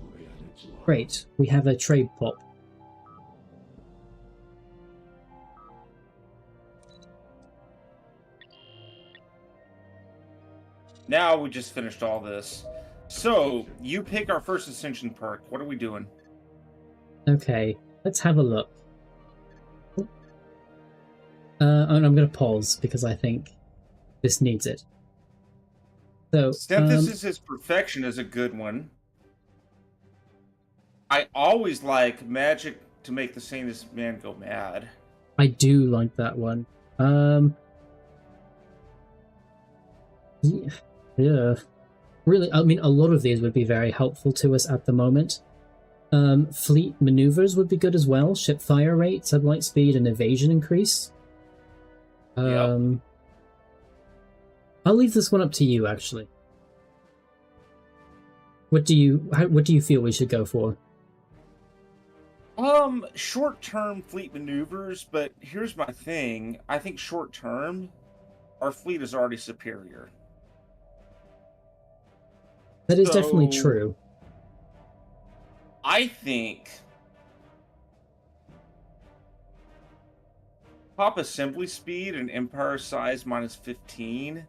great. We have a trade pop. Now we just finished all this. So, you pick our first Ascension perk. What are we doing? Okay, let's have a look. And I'm going to pause because I think this needs it. So, Synthesis is Perfection is a good one. I always like Magic to make the sanest man go mad. I do like that one. Yeah. Really, I mean, a lot of these would be very helpful to us at the moment. Fleet maneuvers would be good as well. Ship fire rate, sublight speed, and evasion increase. Yep. I'll leave this one up to you, actually. What do you feel we should go for? Short-term fleet maneuvers, but here's my thing. I think short-term, our fleet is already superior. That is definitely true. I think pop assembly speed and empire size -15.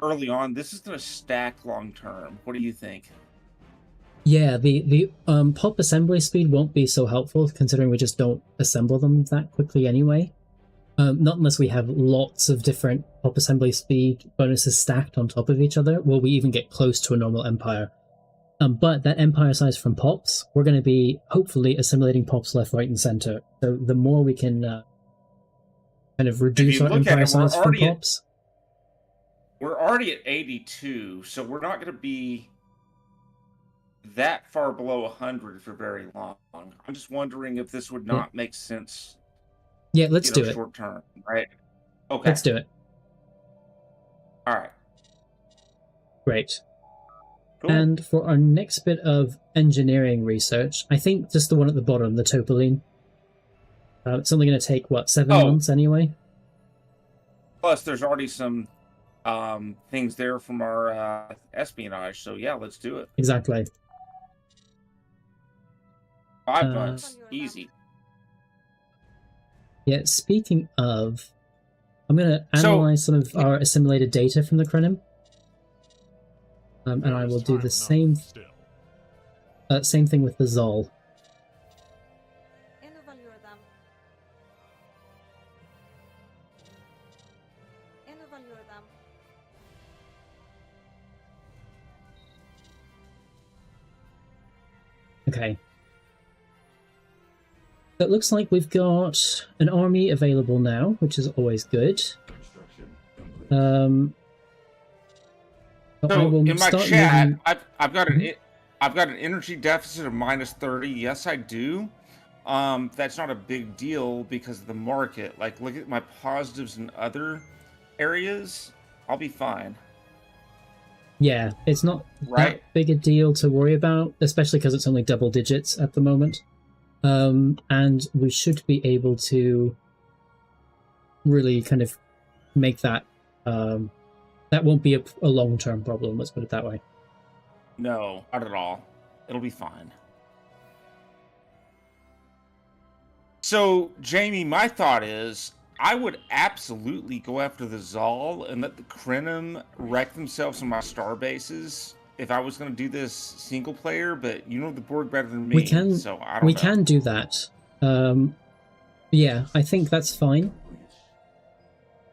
Early on, this is going to stack long term. What do you think? Yeah, the pop assembly speed won't be so helpful considering we just don't assemble them that quickly anyway. Not unless we have lots of different pop assembly speed bonuses stacked on top of each other. Will we even get close to a normal empire? But that empire size from pops, we're going to be hopefully assimilating pops left, right, and center. So the more we can kind of reduce our empire size from pops. We're already at 82, so we're not going to be that far below 100 for very long. I'm just wondering if this would not make sense. Yeah, let's do it. Short term, right? Okay. Let's do it. All right. Great. Cool. And for our next bit of engineering research, I think just the one at the bottom, the Topoline. It's only going to take, what, 7 months anyway? Plus, there's already some things there from our espionage, so yeah, let's do it. Exactly. 5 months, easy. Yeah, speaking of, I'm going to analyze some of our assimilated data from the Krenim. And I will do the same thing with the Zol. Okay. So it looks like we've got an army available now, which is always good. So in my chat, I've got an energy deficit of -30. Yes, I do. That's not a big deal because of the market. Like, look at my positives in other areas. I'll be fine. Yeah, it's not that big a deal to worry about, especially because it's only double digits at the moment. And we should be able to really kind of make that that won't be a long-term problem, let's put it that way. No, not at all. It'll be fine. So, Jamie, my thought is I would absolutely go after the Zal and let the Krenim wreck themselves on my star bases if I was going to do this single player, but you know the board better than me, so I don't know. We can do that. Yeah, I think that's fine.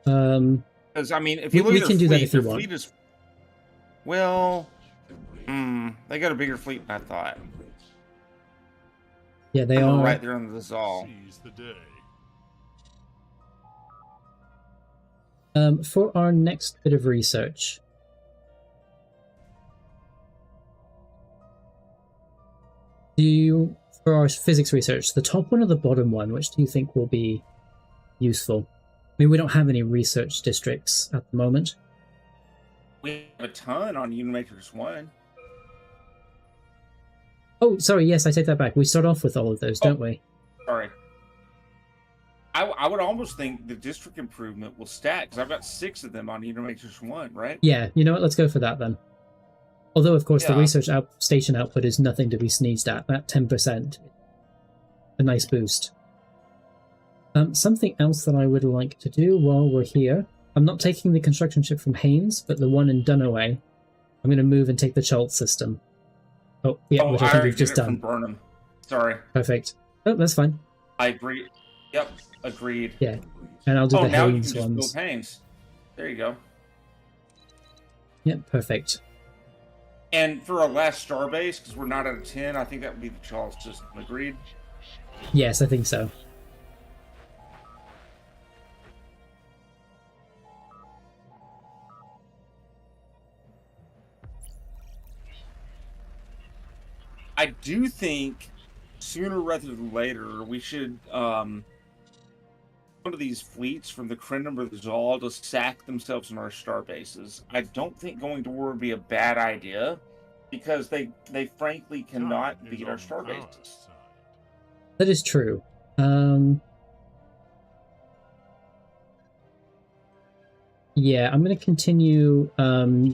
Because, I mean, if you look at can do that if you want. Is, well, they got a bigger fleet than I thought. Yeah, they are right there under the Zal. For our next bit of research, for our physics research, the top one or the bottom one, which do you think will be useful? I mean, we don't have any research districts at the moment. We have a ton on Unimatrix 1. Oh, sorry, yes, I take that back. We start off with all of those, don't we? Sorry. I would almost think the district improvement will stack, because I've got 6 of them on Unimatrix 1, right? Yeah, you know what, let's go for that then. Although, of course, the research station output is nothing to be sneezed at. That 10%. A nice boost. Something else that I would like to do while we're here. I'm not taking the construction ship from Haynes, but the one in Dunaway. I'm going to move and take the Chult system. Oh, yeah, which I think we've just done. From Burnham. Sorry. Perfect. Oh, that's fine. I agree. Yep, agreed. Yeah, and I'll do the now Haynes you can ones. just build Haynes. There you go. Yep, perfect. And for our last star base, because we're not at a 10, I think that would be the Charles system. Agreed? Yes, I think so. I do think sooner rather than later we should one of these fleets from the Krenim or the Zal to sack themselves on our star bases. I don't think going to war would be a bad idea because they frankly cannot beat our star bases. That is true. Yeah, I'm going to continue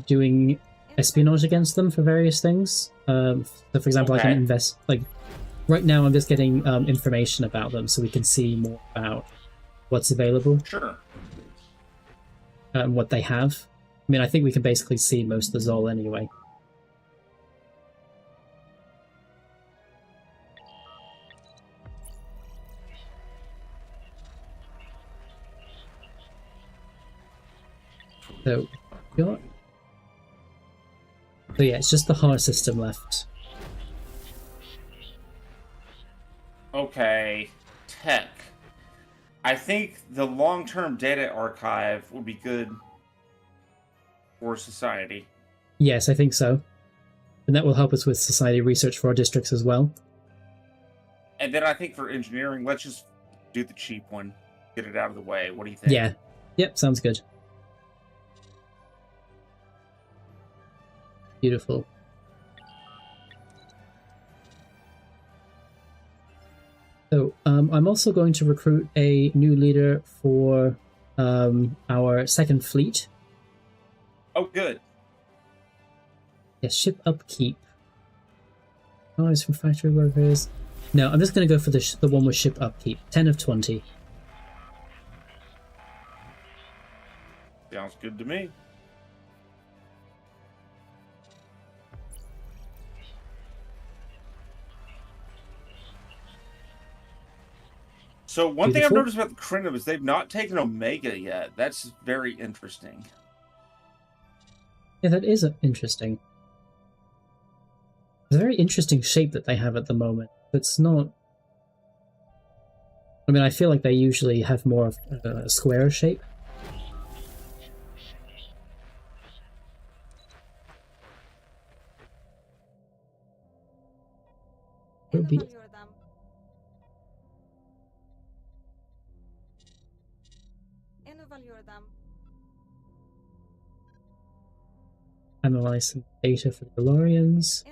doing espionage against them for various things. So, for example, I can invest. Like right now, I'm just getting information about them, so we can see more about what's available. Sure. What they have. I mean, I think we can basically see most of the Zol anyway. So, got So yeah, it's just the HAR system left. Okay, tech. I think the long-term data archive would be good for society. Yes, I think so. And that will help us with society research for our districts as well. And then I think for engineering, let's just do the cheap one. Get it out of the way. What do you think? Yeah. Yep, sounds good. Beautiful. So, I'm also going to recruit a new leader for our second fleet. Oh, good. Yeah, ship upkeep. Oh, it's from factory workers. No, I'm just going to go for the one with ship upkeep. 10 of 20. Sounds good to me. So one thing I've noticed about the Krynov is they've not taken Omega yet. That's very interesting. Yeah, that is interesting. It's a very interesting shape that they have at the moment. It's not... I mean, I feel like they usually have more of a square shape. Would be... Analyze some data for the DeLoreans.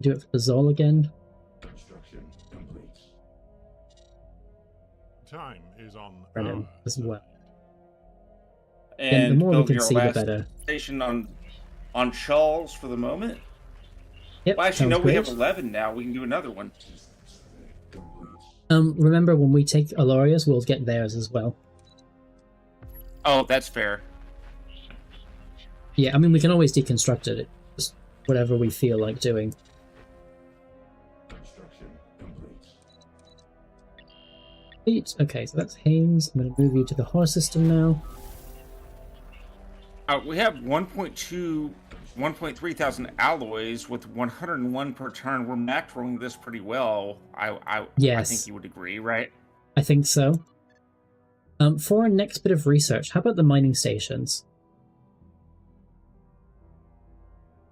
Do it for the Zol again. Construction complete. Time is on Brennan as well. And the more we build can your see, the last better. Station on Charles for the moment. Yep, well, actually, no, great. we have 11 now. We can do another one. Remember, when we take Aloria's, we'll get theirs as well. Oh, that's fair. Yeah, I mean, we can always deconstruct it. Just whatever we feel like doing. Construction complete. Okay, so that's Haynes. I'm going to move you to the HAR system now. We have 1.3 thousand alloys with 101 per turn. We're macroing this pretty well. Yes. I think you would agree, right? I think so. For our next bit of research, how about the mining stations?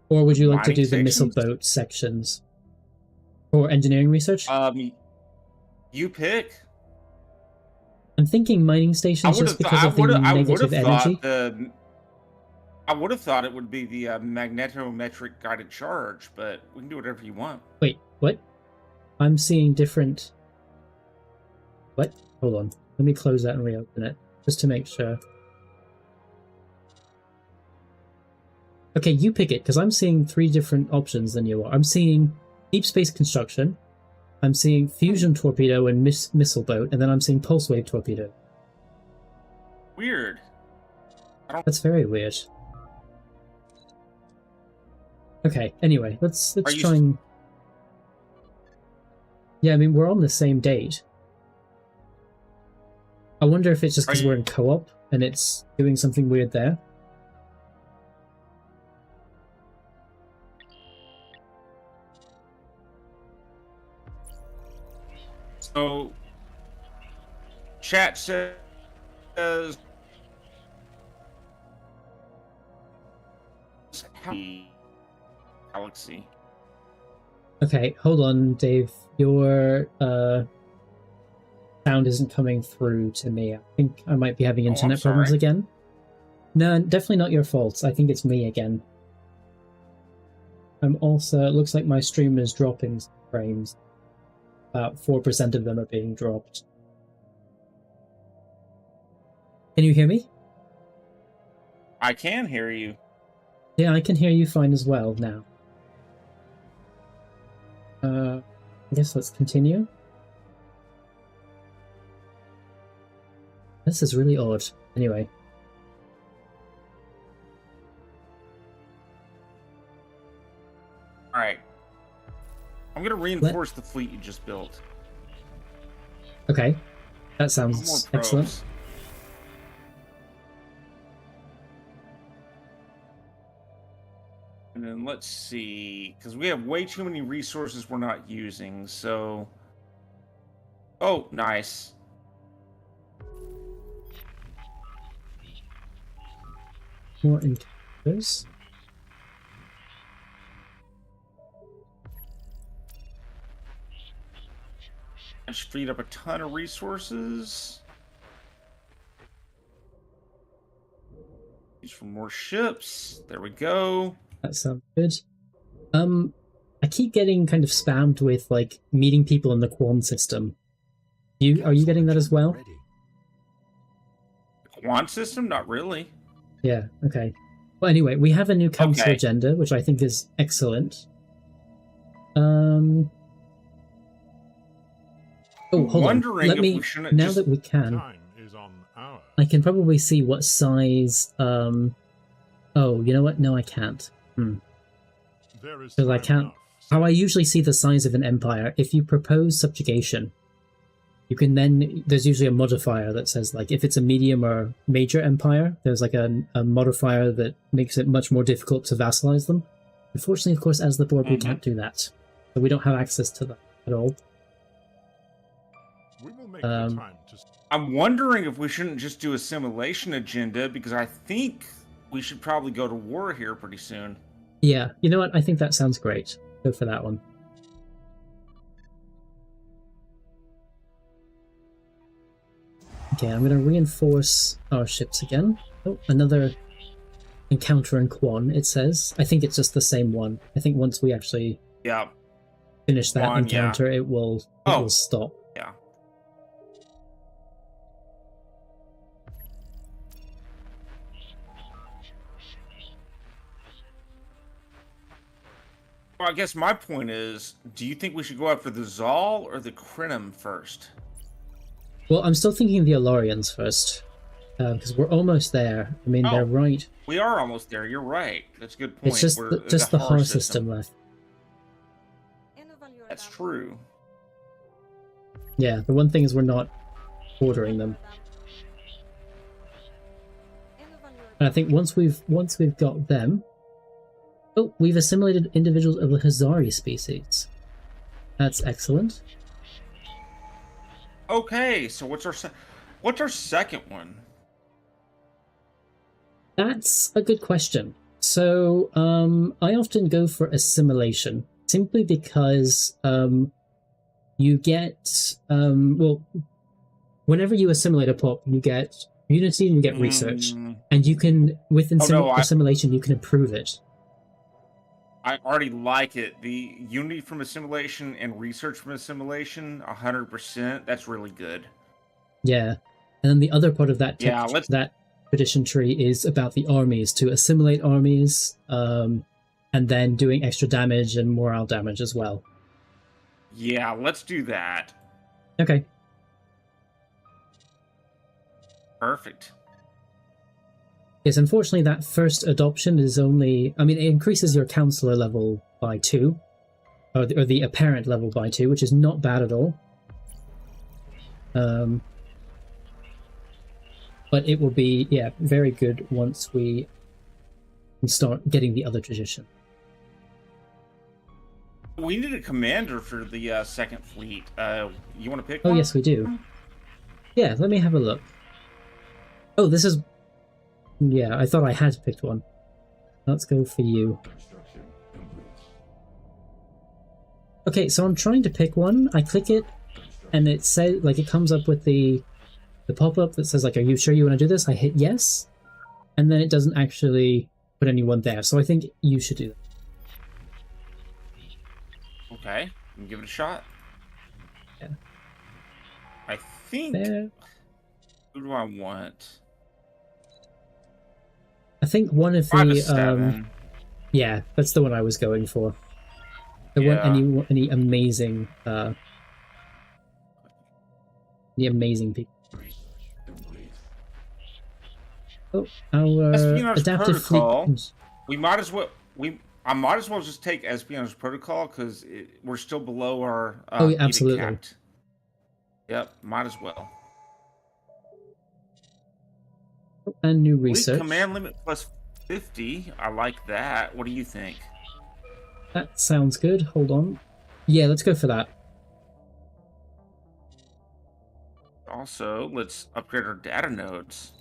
Or would you like to do the missile boat sections? For engineering research? You pick. I'm thinking mining stations just because of the negative energy. I would have thought it would be the magnetometric guided charge, but we can do whatever you want. Wait, what? I'm seeing different... What? Hold on. Let me close that and reopen it, just to make sure. Okay, you pick it, because I'm seeing 3 different options than you are. I'm seeing deep space construction, I'm seeing fusion torpedo and missile boat, and then I'm seeing pulse wave torpedo. Weird. That's very weird. Okay, anyway, let's try and... Yeah, I mean, we're on the same date. I wonder if it's just because we're in co-op, and it's doing something weird there. So, chat says... Galaxy. Okay, hold on, Dave. Your sound isn't coming through to me. I think I might be having internet problems again. No, definitely not your fault. I think it's me again. I'm also... It looks like my stream is dropping frames. About 4% of them are being dropped. Can you hear me? I can hear you. Yeah, I can hear you fine as well now. I guess let's continue. This is really odd. Anyway. Alright. I'm going to reinforce the fleet you just built. Okay. That sounds excellent. And then let's see, because we have way too many resources we're not using, so... Oh, nice. More encounters. I just freed up a ton of resources. Use for more ships. There we go. That sounds good. I keep getting kind of spammed with like meeting people in the Quan system. Are you getting that as well? Quan system? Not really. Yeah, okay. Well, anyway, we have a new council agenda, which I think is excellent. Oh, hold on. Let me, now that we can, I can probably see what size, oh, you know what? No, I can't. Because I can't, how I usually see the size of an empire, if you propose subjugation, you can then, there's usually a modifier that says, like, if it's a medium or major empire, there's like a modifier that makes it much more difficult to vassalize them. Unfortunately, of course, as the board, we can't do that. So we don't have access to that at all. We will make the time to... I'm wondering if we shouldn't just do a simulation agenda, because I think we should probably go to war here pretty soon. Yeah, you know what? I think that sounds great. Go for that one. Okay, I'm going to reinforce our ships again. Oh, another encounter in Quan, it says. I think it's just the same one. I think once we actually finish that encounter, it will stop. Yeah. Well, I guess my point is, do you think we should go after the Zal or the Krenim first? Well, I'm still thinking the Alorians first, because we're almost there. I mean, they're right. We are almost there. You're right. That's a good point. It's just the Har system left. That's true. Yeah, the one thing is we're not ordering them. And I think once we've got them, oh, we've assimilated individuals of the Hazari species. That's excellent. Okay, so what's our second one? That's a good question. So, I often go for assimilation, simply because you get well, whenever you assimilate a pop, you get unity and you get research, and you can assimilation you can improve it. I already like it. The unity from assimilation and research from assimilation, 100%. That's really good. Yeah, and then the other part of that that tradition tree is about the armies, to assimilate armies, and then doing extra damage and morale damage as well. Yeah, let's do that. Okay. Perfect. Yes, unfortunately, that first adoption is only... I mean, it increases your counselor level by 2, or the apparent level by 2, which is not bad at all. But it will be, yeah, very good once we can start getting the other tradition. We need a commander for the second fleet. You want to pick one? Oh, yes, we do. Yeah, let me have a look. Oh, this is... Yeah, I thought I had picked one. Let's go for you. Okay, so I'm trying to pick one. I click it, and it says, like, it comes up with the pop-up that says, like, are you sure you want to do this? I hit yes, and then it doesn't actually put anyone there. So I think you should do that. Okay, give it a shot. Yeah. I think... There. Who do I want? I think one of the yeah, that's the one I was going for. There weren't any amazing people. Oh, our adaptive fleet. We might as well I might as well just take espionage protocol because we're still below our oh, yeah, absolutely. Capped. Yep, might as well. And new research. Command limit plus 50. I like that. What do you think? That sounds good. Hold on. Yeah, let's go for that. Also, let's upgrade our data nodes.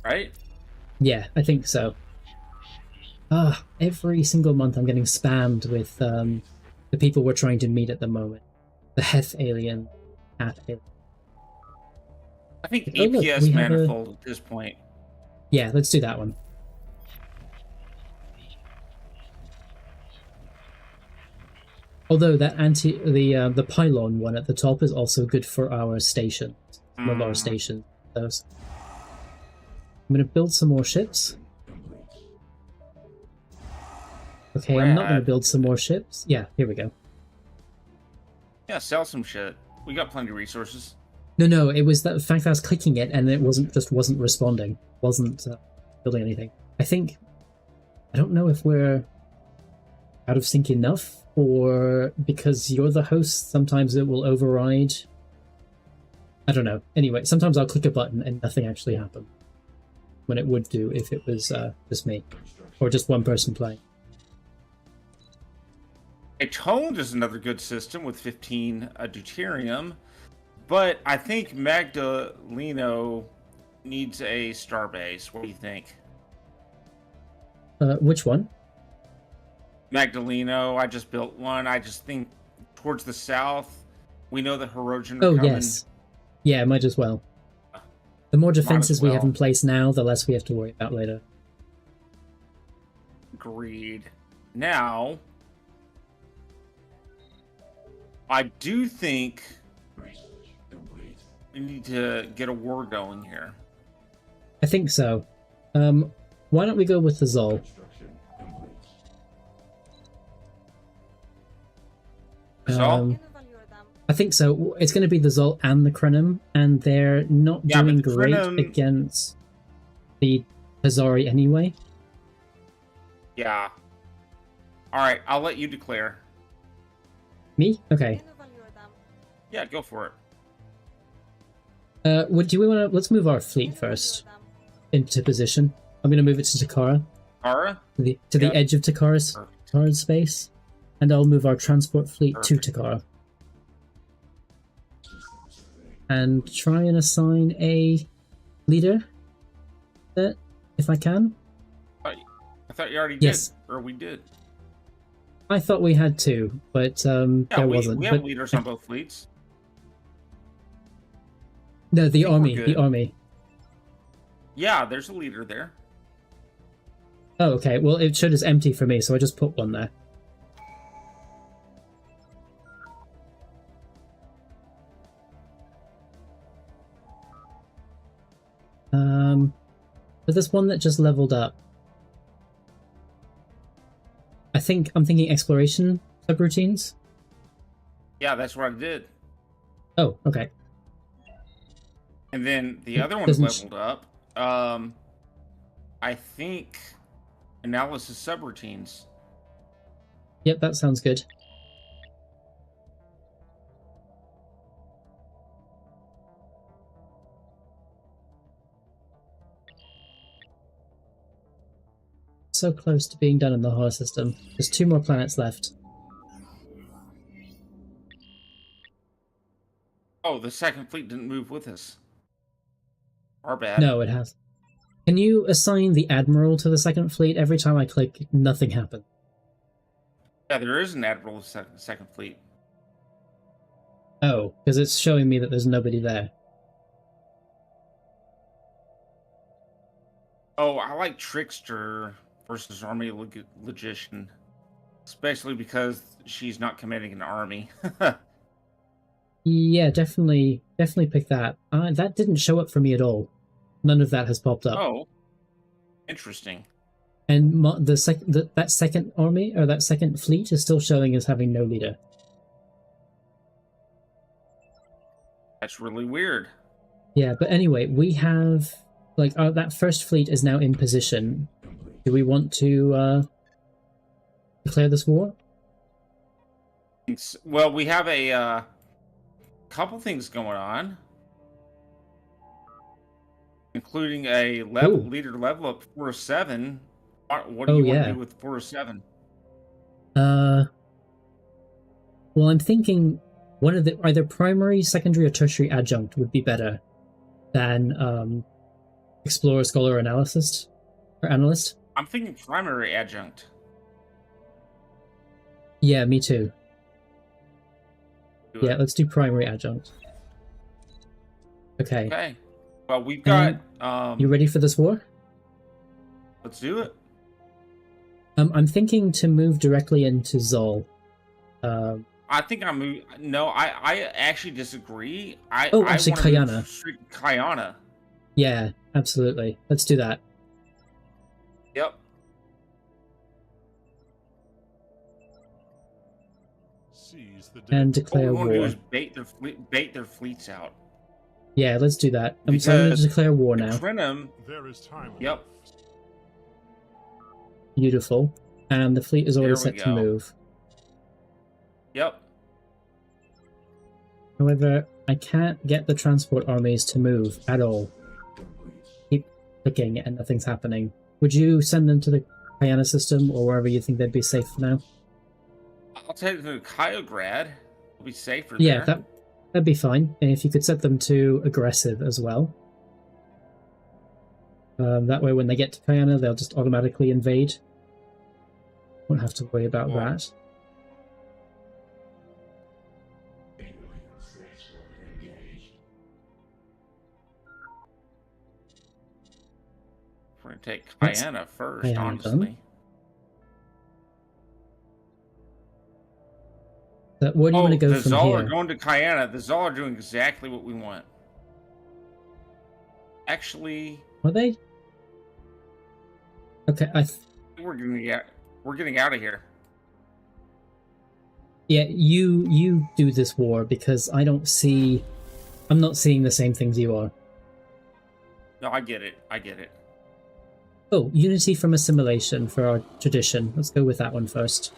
Right? Yeah, I think so. Every single month I'm getting spammed with the people we're trying to meet at the moment. The Heth alien, Hath alien. I think APS manifold at this point. Yeah, let's do that one. Although that the pylon one at the top is also good for our station, some of our stations. Those. I'm gonna build some more ships. Okay, I'm not gonna build some more ships. Yeah, here we go. Yeah, sell some shit. We got plenty of resources. No, it was the fact that I was clicking it and it wasn't responding, wasn't building anything. I don't know if we're out of sync enough, or because you're the host, sometimes it will override. I don't know. Anyway, sometimes I'll click a button and nothing actually happens, when it would do if it was just me, or just one person playing. A Toned is another good system with 15 deuterium, but I think Magdaleno needs a starbase. What do you think? Which one? Magdaleno. I just built one. I just think towards the south, we know the Herodian are coming. Yes. Yeah, might as well. The more defenses we have in place now, the less we have to worry about later. Agreed. Now, I do think we need to get a war going here. I think so. Why don't we go with the Zol? I think so. It's going to be the Zol and the Krenim, and they're not doing great against the Hazari anyway. Yeah. Alright, I'll let you declare. Me? Okay. Yeah, go for it. Do we want to... Let's move our fleet first into position. I'm going to move it to Takara. Takara? To the edge of Takara's space. And I'll move our transport fleet to Takara. And try and assign a leader there, if I can. I thought you already did. Or we did. I thought we had two, but there wasn't. We have leaders on both fleets. No, the army. The army. Yeah, there's a leader there. Oh, okay. Well, it showed as empty for me, so I just put one there. But there's one that just leveled up. I'm thinking exploration subroutines. Yeah, that's what I did. Oh, okay. And then the other one's leveled up. I think analysis subroutines. Yep, that sounds good. So close to being done in the horror system. There's 2 more planets left. Oh, the second fleet didn't move with us. Our bad. No, it has. Can you assign the admiral to the second fleet? Every time I click, nothing happens. Yeah, there is an admiral of the second fleet. Oh, because it's showing me that there's nobody there. Oh, I like Trickster versus Army Logician. Especially because she's not commanding an army. Yeah, definitely pick that. That didn't show up for me at all. None of that has popped up. Oh, interesting. And that second army, or that second fleet, is still showing as having no leader. That's really weird. Yeah, but anyway, we have... Like, that first fleet is now in position. Do we want to declare this war? Well, we have a couple things going on. including a leader level up 4 of 7. What do you want to do with 4 of 7? Well, I'm thinking one of the either primary, secondary, or tertiary adjunct would be better than explorer, scholar, or analyst. I'm thinking primary adjunct. Yeah, me too. Yeah, let's do primary adjunct. Okay. Okay. Well, we've got. You ready for this war? Let's do it. I'm thinking to move directly into Zol. I think I move. No, I actually disagree. Actually, Kayana. Kayana. Yeah, absolutely. Let's do that. Yep. And declare war. What we want to do is bait their fleets out. Yeah, let's do that. So I'm going to declare war now. There is time. Yep. Beautiful. And the fleet is already set to move. Yep. However, I can't get the transport armies to move at all. Keep clicking and nothing's happening. Would you send them to the Kayana system or wherever you think they'd be safe for now? I'll take them to Kyograd. It'll be safer there. Yeah, that'd be fine. And if you could set them to aggressive as well. That way when they get to Kayana, they'll just automatically invade. Won't have to worry about that. We're going to take Kayana first, honestly. Where do you want to go from here? The Zol are going to Kayana. The Zol are doing exactly what we want. Actually... Are they? Okay, we're getting out of here. Yeah, you do this war because I'm not seeing the same things you are. No, I get it. Oh, unity from assimilation for our tradition. Let's go with that one first.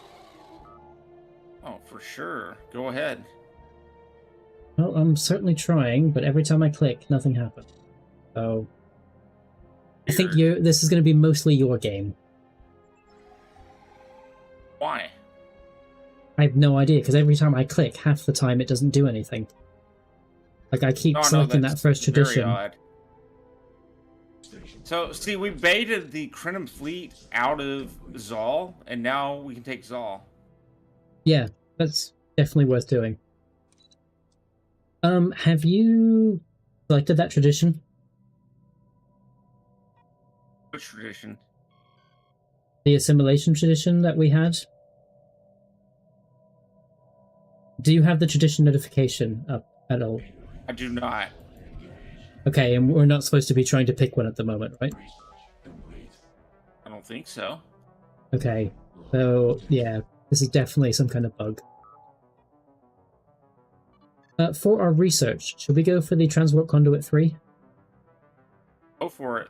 Oh, for sure. Go ahead. Well, I'm certainly trying, but every time I click, nothing happens. So I think this is going to be mostly your game. Why? I have no idea, because every time I click, half the time it doesn't do anything. Like, I keep selecting that first tradition. Very odd. So, see, we baited the Krenim fleet out of Zol, and now we can take Zol. Yeah, that's definitely worth doing. Have you selected that tradition? Which tradition? The assimilation tradition that we had? Do you have the tradition notification up at all? I do not. Okay, and we're not supposed to be trying to pick one at the moment, right? I don't think so. Okay, so yeah, this is definitely some kind of bug. For our research, should we go for the Transport Conduit 3? Go for it.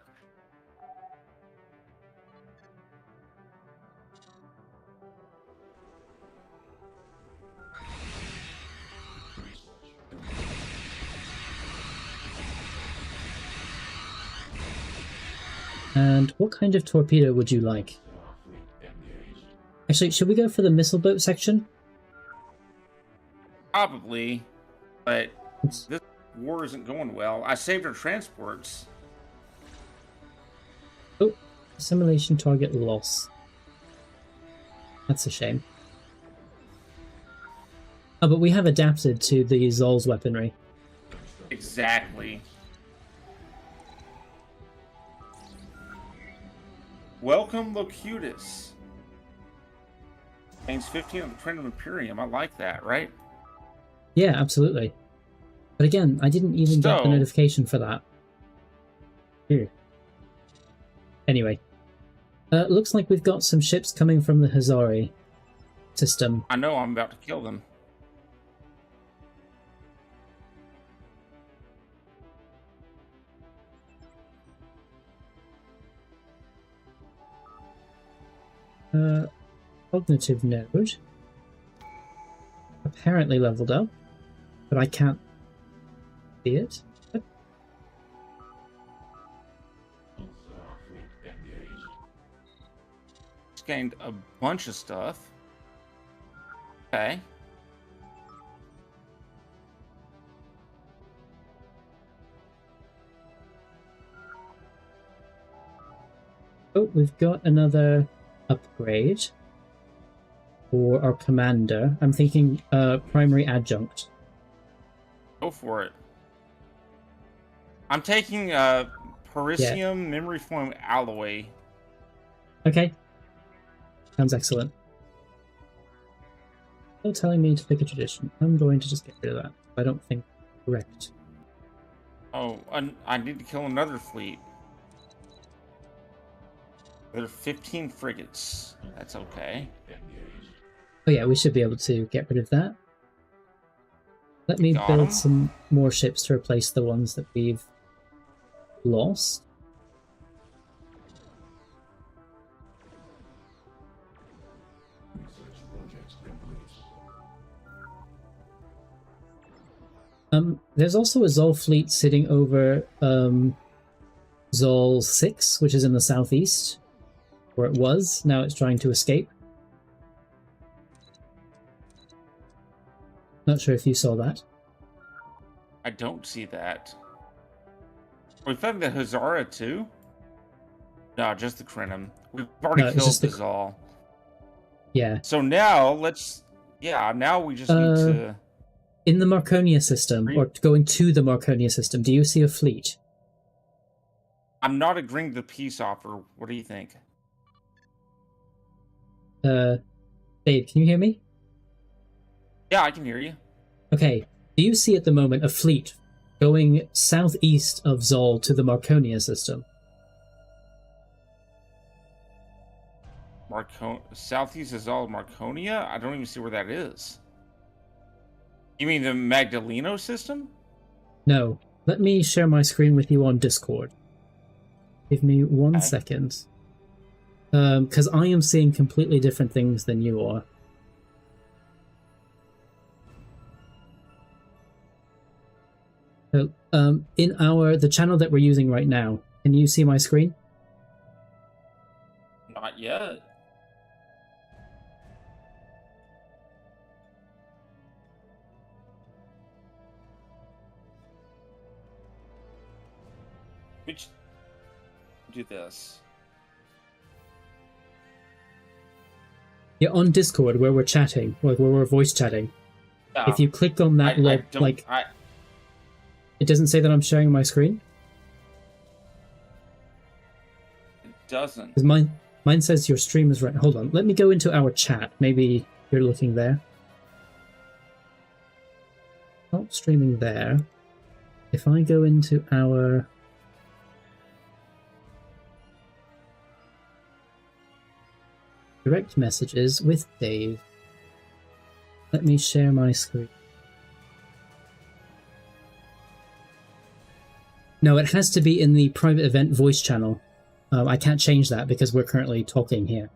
And what kind of torpedo would you like? Actually, should we go for the missile boat section? Probably, but this war isn't going well. I saved our transports. Oh, assimilation target loss. That's a shame. Oh, but we have adapted to the Zol's weaponry. Exactly. Welcome, Locutus. Gains 15 of the Krenim Imperium. I like that, right? Yeah, absolutely. But again, I didn't even get the notification for that. Here. Anyway. Looks like we've got some ships coming from the Hazari system. I know I'm about to kill them. Cognitive node. Apparently leveled up, but I can't see it. just gained a bunch of stuff. Okay. Oh, we've got another upgrade for our commander. I'm thinking primary adjunct. Go for it. I'm taking Parisium Memory Foam Alloy. Okay. Sounds excellent. They're telling me to pick a tradition. I'm going to just get rid of that. I don't think it's correct. Oh, I need to kill another fleet. There are 15 frigates. That's okay. Oh yeah, we should be able to get rid of that. Let me build some more ships to replace the ones that we've lost. There's also a Zol fleet sitting over Zol 6, which is in the southeast, where it was. Now it's trying to escape. Not sure if you saw that. I don't see that. We found the Hazara too? No, just the Krenim. We've already killed the Zol. Yeah. So now let's... Yeah, now we just need to... In the Marconia system, or going to the Marconia system, do you see a fleet? I'm not agreeing to the peace offer. What do you think? Dave, can you hear me? Yeah, I can hear you. Okay. Do you see at the moment a fleet going southeast of Zol to the Marconia system? Southeast of Zol, Marconia? I don't even see where that is. You mean the Magdaleno system? No. Let me share my screen with you on Discord. Give me 1 second. Because I am seeing completely different things than you are. So, in the channel that we're using right now, can you see my screen? Not yet. Which do this? Yeah, on Discord where we're chatting, where we're voice chatting. Yeah. If you click on that, it doesn't say that I'm sharing my screen. It doesn't. Because mine says your stream is right. Hold on, let me go into our chat. Maybe you're looking there. Not streaming there. If I go into our direct messages with Dave. Let me share my screen. No, it has to be in the private event voice channel. I can't change that because we're currently talking here.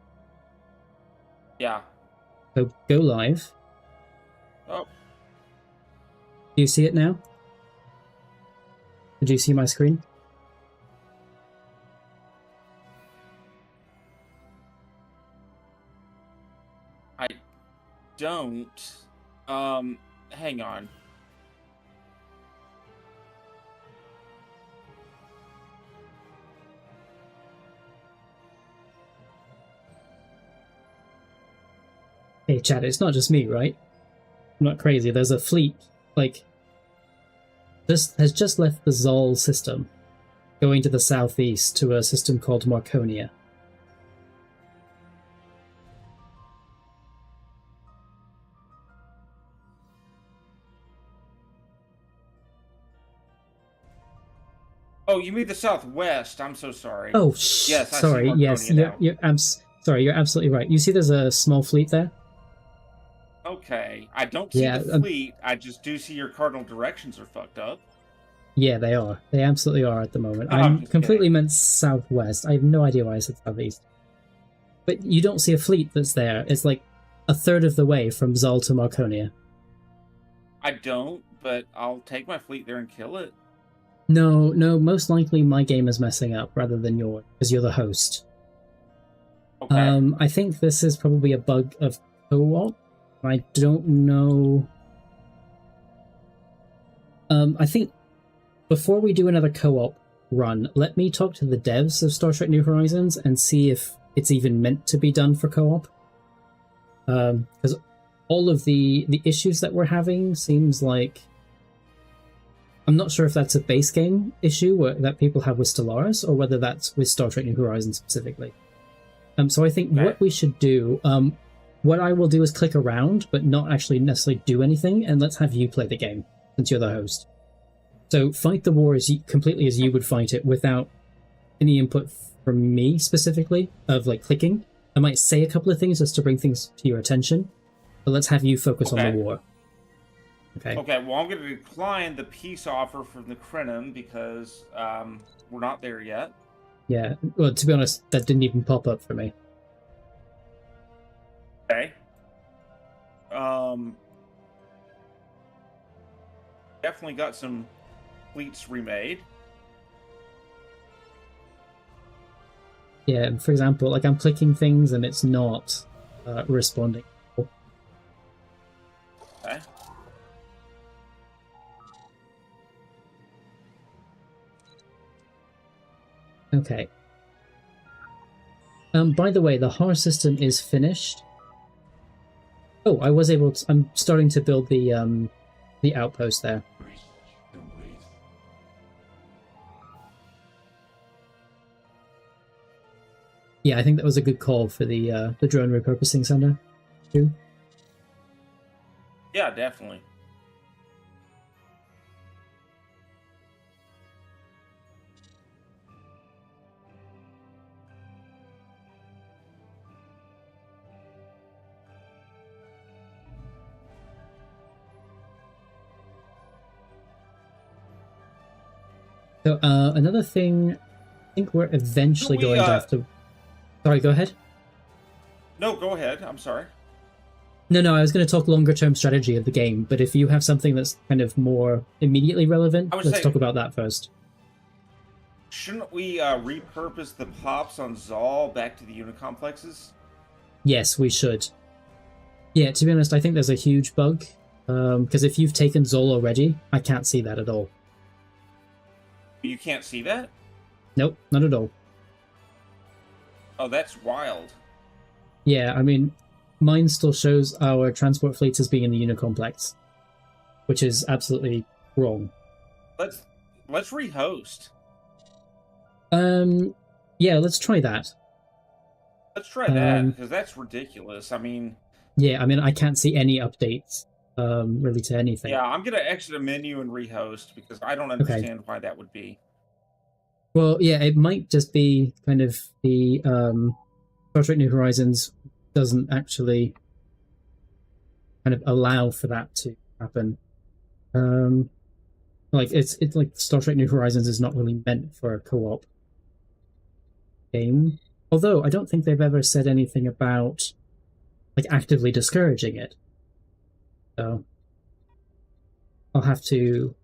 Yeah. So go live. Oh. Do you see it now? Did you see my screen? Don't. Hang on. Hey, chat, it's not just me, right? I'm not crazy. There's a fleet, this has just left the Zol system, going to the southeast to a system called Marconia. Oh, you mean the southwest? I'm so sorry. Oh, yes. Sorry. Yes, sorry. You're absolutely right. You see, there's a small fleet there. Okay, I don't see the fleet. I just do see your cardinal directions are fucked up. Yeah, they are. They absolutely are at the moment. I'm completely meant southwest. I have no idea why I said southeast. But you don't see a fleet that's there. It's like a third of the way from Zol to Marconia. I don't, but I'll take my fleet there and kill it. No, most likely my game is messing up rather than yours, because you're the host. Okay. I think this is probably a bug of co-op. I don't know. I think before we do another co-op run, let me talk to the devs of Star Trek New Horizons and see if it's even meant to be done for co-op. Because all of the issues that we're having seems like... I'm not sure if that's a base game issue that people have with Stellaris, or whether that's with Star Trek New Horizons specifically. So I think what we should do... what I will do is click around, but not actually necessarily do anything, and let's have you play the game, since you're the host. So fight the war completely as you would fight it, without any input from me specifically, of like clicking. I might say a couple of things just to bring things to your attention, but let's have you focus on the war. Okay. Okay, well, I'm going to decline the peace offer from the Krenim because we're not there yet. Yeah, well, to be honest, that didn't even pop up for me. Okay. Definitely got some fleets remade. Yeah, for example, like I'm clicking things and it's not responding. Okay. Okay. By the way, the HAR system is finished. Oh, I was able to... I'm starting to build the outpost there. Yeah, I think that was a good call for the drone repurposing center, too. Yeah, definitely. So another thing, I think we're eventually going to have to... Sorry, go ahead. No, go ahead. I'm sorry. No, I was going to talk longer-term strategy of the game, but if you have something that's kind of more immediately relevant, let's talk about that first. Shouldn't we repurpose the pops on Zal back to the unit complexes? Yes, we should. Yeah, to be honest, I think there's a huge bug, because if you've taken Zal already, I can't see that at all. You can't see that? Nope, not at all. Oh, that's wild. Yeah, I mean, mine still shows our transport fleets as being in the unit complex, which is absolutely wrong. Let's rehost. Yeah, let's try that. Let's try that, because that's ridiculous. I mean... Yeah, I mean, I can't see any updates, really, to anything. Yeah, I'm going to exit a menu and rehost, because I don't understand why that would be. Well, yeah, it might just be kind of the Star Trek New Horizons doesn't actually kind of allow for that to happen. Like it's like Star Trek New Horizons is not really meant for a co-op game. Although I don't think they've ever said anything about like actively discouraging it. So I'll have to...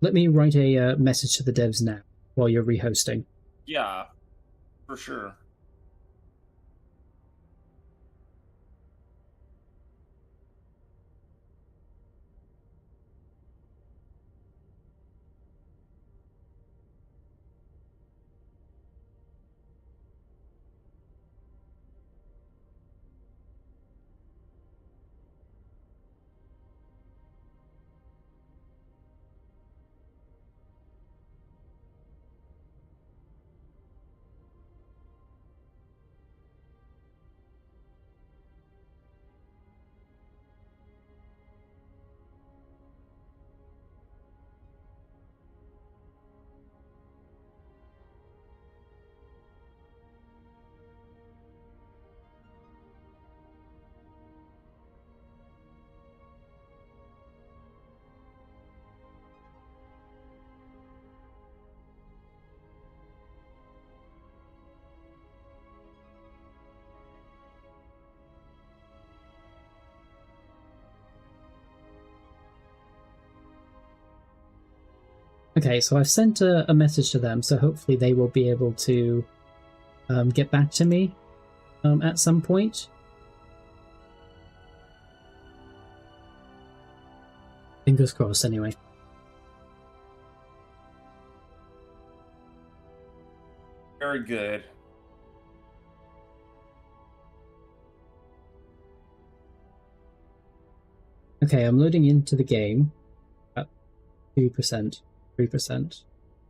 Let me write a message to the devs now while you're rehosting. Yeah, for sure. Okay, so I've sent a message to them, so hopefully they will be able to get back to me. at some point. Fingers crossed, anyway. Very good. Okay, I'm loading into the game at 2%, 3%,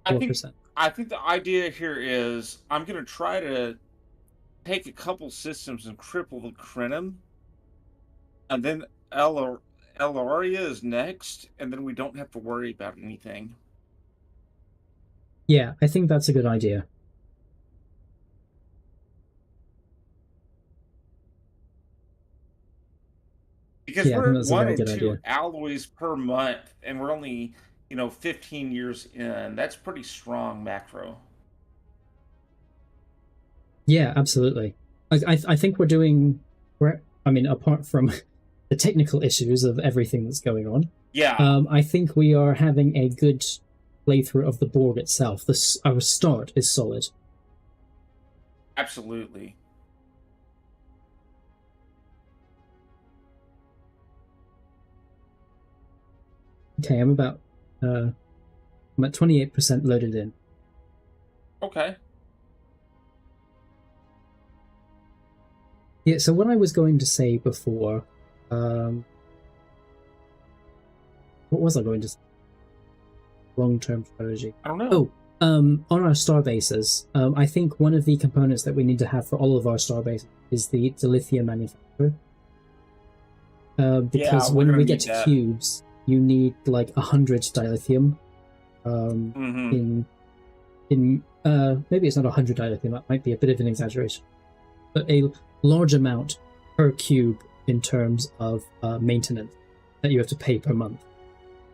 4%. I think the idea here is I'm going to try to take a couple systems and cripple the Krenim, and then Elaria is next, and then we don't have to worry about anything. Yeah, I think that's a good idea. Because we're 1 or 2 alloys per month, and we're only, 15 years in. That's pretty strong macro. Yeah, absolutely. I think we're doing... I mean, apart from the technical issues of everything that's going on, yeah, I think we are having a good playthrough of the Borg itself. Our start is solid. Absolutely. Okay, I'm at 28% loaded in. Okay. Yeah, so what I was going to say before, what was I going to say? Long-term strategy. I don't know. On our star bases, I think one of the components that we need to have for all of our star bases is the lithium manufacturer. Because when we get to cubes, you need like 100 dilithium. In maybe it's not 100 dilithium. That might be a bit of an exaggeration, but a large amount per cube in terms of maintenance that you have to pay per month.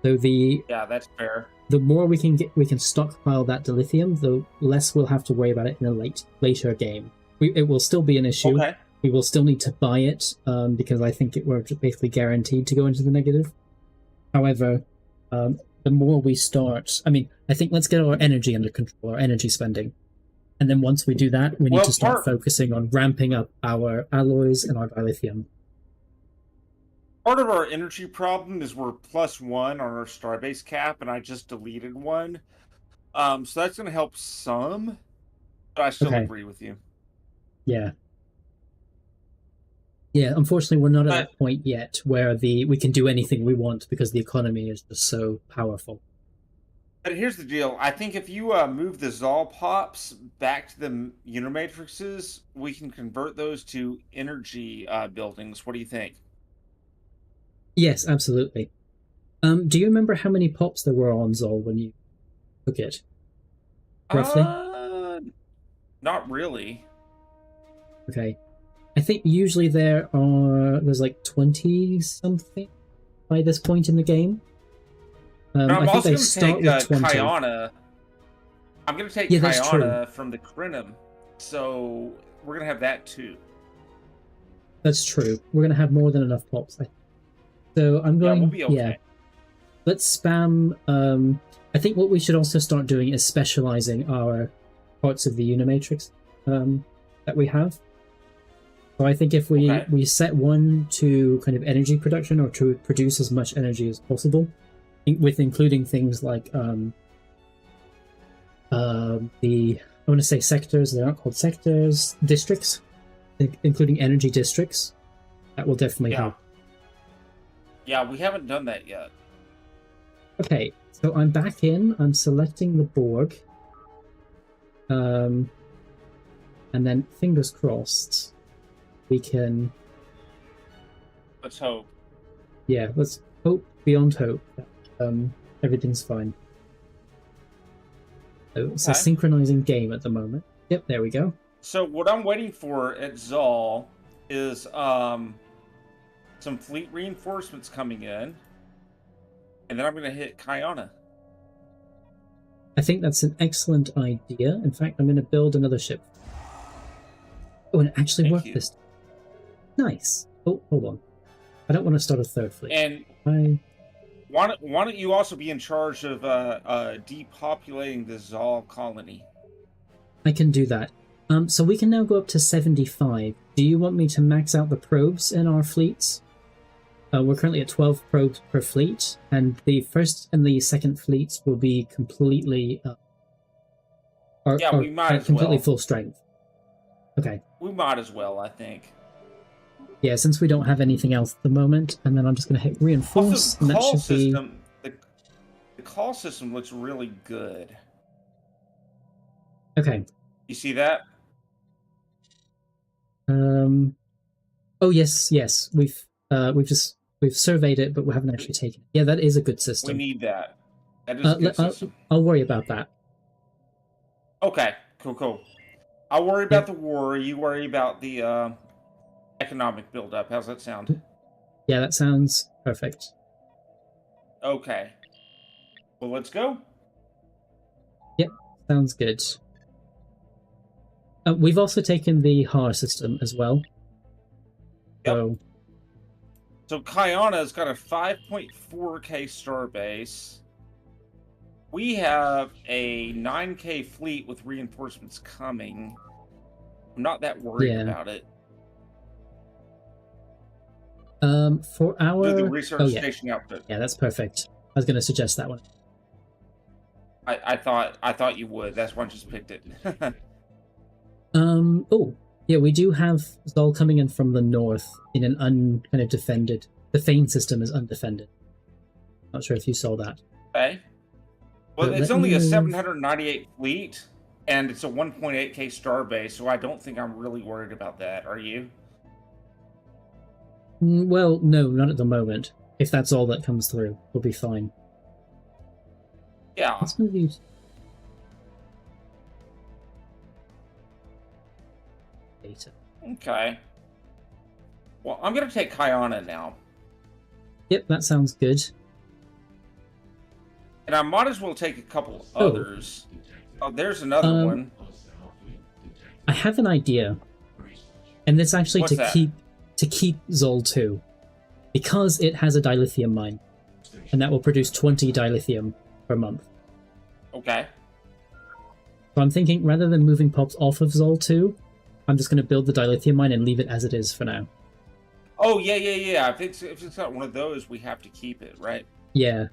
So that's fair. The more we can stockpile that dilithium, the less we'll have to worry about it in a later game. It will still be an issue. Okay. We will still need to buy it because I think we're basically guaranteed to go into the negative. However, the more we start... I mean, I think let's get our energy under control, our energy spending. And then once we do that, we need to start focusing on ramping up our alloys and our dilithium. Part of our energy problem is we're +1 on our starbase cap, and I just deleted one. So that's going to help some, but I still agree with you. Yeah. Yeah, unfortunately, we're not at that point yet where we can do anything we want because the economy is just so powerful. But here's the deal. I think if you move the Zal pops back to the Unimatrixes, we can convert those to energy buildings. What do you think? Yes, absolutely. Do you remember how many pops there were on Zal when you took it? Roughly? Not really. Okay. I think usually there's like 20-something by this point in the game. I think they start with 20. Kayana. I'm going to take Kayana from the Krenim, so we're going to have that too. That's true. We're going to have more than enough pops. So I'm going... Yeah, we'll be okay. Yeah. Let's spam... I think what we should also start doing is specializing our parts of the Unimatrix that we have. So I think if we set one to kind of energy production or to produce as much energy as possible, with including things like I want to say sectors, they aren't called sectors, districts, including energy districts, that will definitely help. Yeah, we haven't done that yet. Okay, so I'm back in, I'm selecting the Borg, and then fingers crossed we can... Let's hope. Yeah, let's hope beyond hope that everything's fine. So it's a synchronizing game at the moment. Yep, there we go. So what I'm waiting for at Zal is some fleet reinforcements coming in, and then I'm going to hit Kayana. I think that's an excellent idea. In fact, I'm going to build another ship. Oh, and it actually worked this time. Nice. Oh, hold on. I don't want to start a third fleet. And why don't you also be in charge of depopulating the Zal colony? I can do that. So we can now go up to 75. Do you want me to max out the probes in our fleets? We're currently at 12 probes per fleet, and the first and the second fleets will be completely we might as completely well. Full strength. Okay. We might as well, I think. Yeah, since we don't have anything else at the moment, and then I'm just going to hit reinforce. Also, the call system, the call system looks really good. Okay. You see that? Oh yes. We've surveyed it, but we haven't actually taken it. Yeah, that is a good system. We need that. That is a good system. I'll worry about that. Okay, cool. I'll worry about the war. You worry about the economic buildup. How's that sound? Yeah, that sounds perfect. Okay. Well, let's go. Yep, sounds good. We've also taken the HAR system as well. Yep. So Kayana's got a 5.4k starbase. We have a 9k fleet with reinforcements coming. I'm not that worried about it. For our the research station output. Yeah, that's perfect. I was going to suggest that one. I thought you would. That's why I just picked it. Oh, yeah, we do have Zol coming in from the north in an kind of defended. The Fane system is undefended. Not sure if you saw that. Okay. Well, it's only a 798 fleet, and it's a 1.8k starbase, so I don't think I'm really worried about that. Are you? Well, no, not at the moment. If that's all that comes through, we'll be fine. Yeah. Let's move these. Data. Okay. Well, I'm going to take Kayana now. Yep, that sounds good. And I might as well take a couple others. Oh, there's another one. I have an idea. And it's actually to keep Zol 2. Because it has a dilithium mine. And that will produce 20 dilithium per month. Okay. So I'm thinking, rather than moving pops off of Zol 2, I'm just going to build the dilithium mine and leave it as it is for now. Oh, yeah. If it's got one of those, we have to keep it, right? Yeah.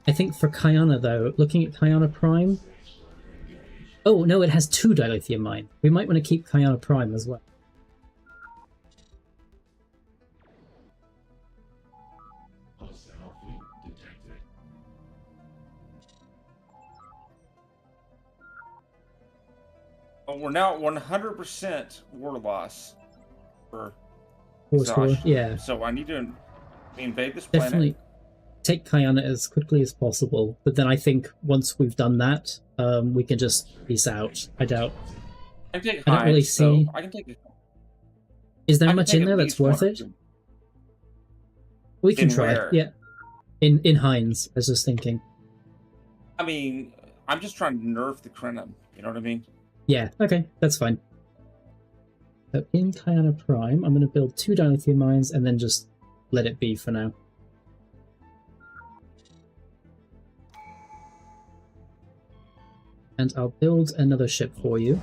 I think for Kayana, though, looking at Kayana Prime... Oh, no, it has 2 dilithium mine. We might want to keep Kayana Prime as well. Well, we're now at 100% war loss for Zosh. Yeah. So I need to invade this planet. Definitely take Kayana as quickly as possible, but then I think once we've done that, we can just peace out. I doubt. I can take I don't really see. I can take. Is there much in there that's worth it? We can try. Where? Yeah. In Heinz, I was just thinking. I mean, I'm just trying to nerf the Krenim. You know what I mean? Yeah. Okay, that's fine. So in Kayana Prime, I'm going to build 2 dilithium mines and then just let it be for now. And I'll build another ship for you.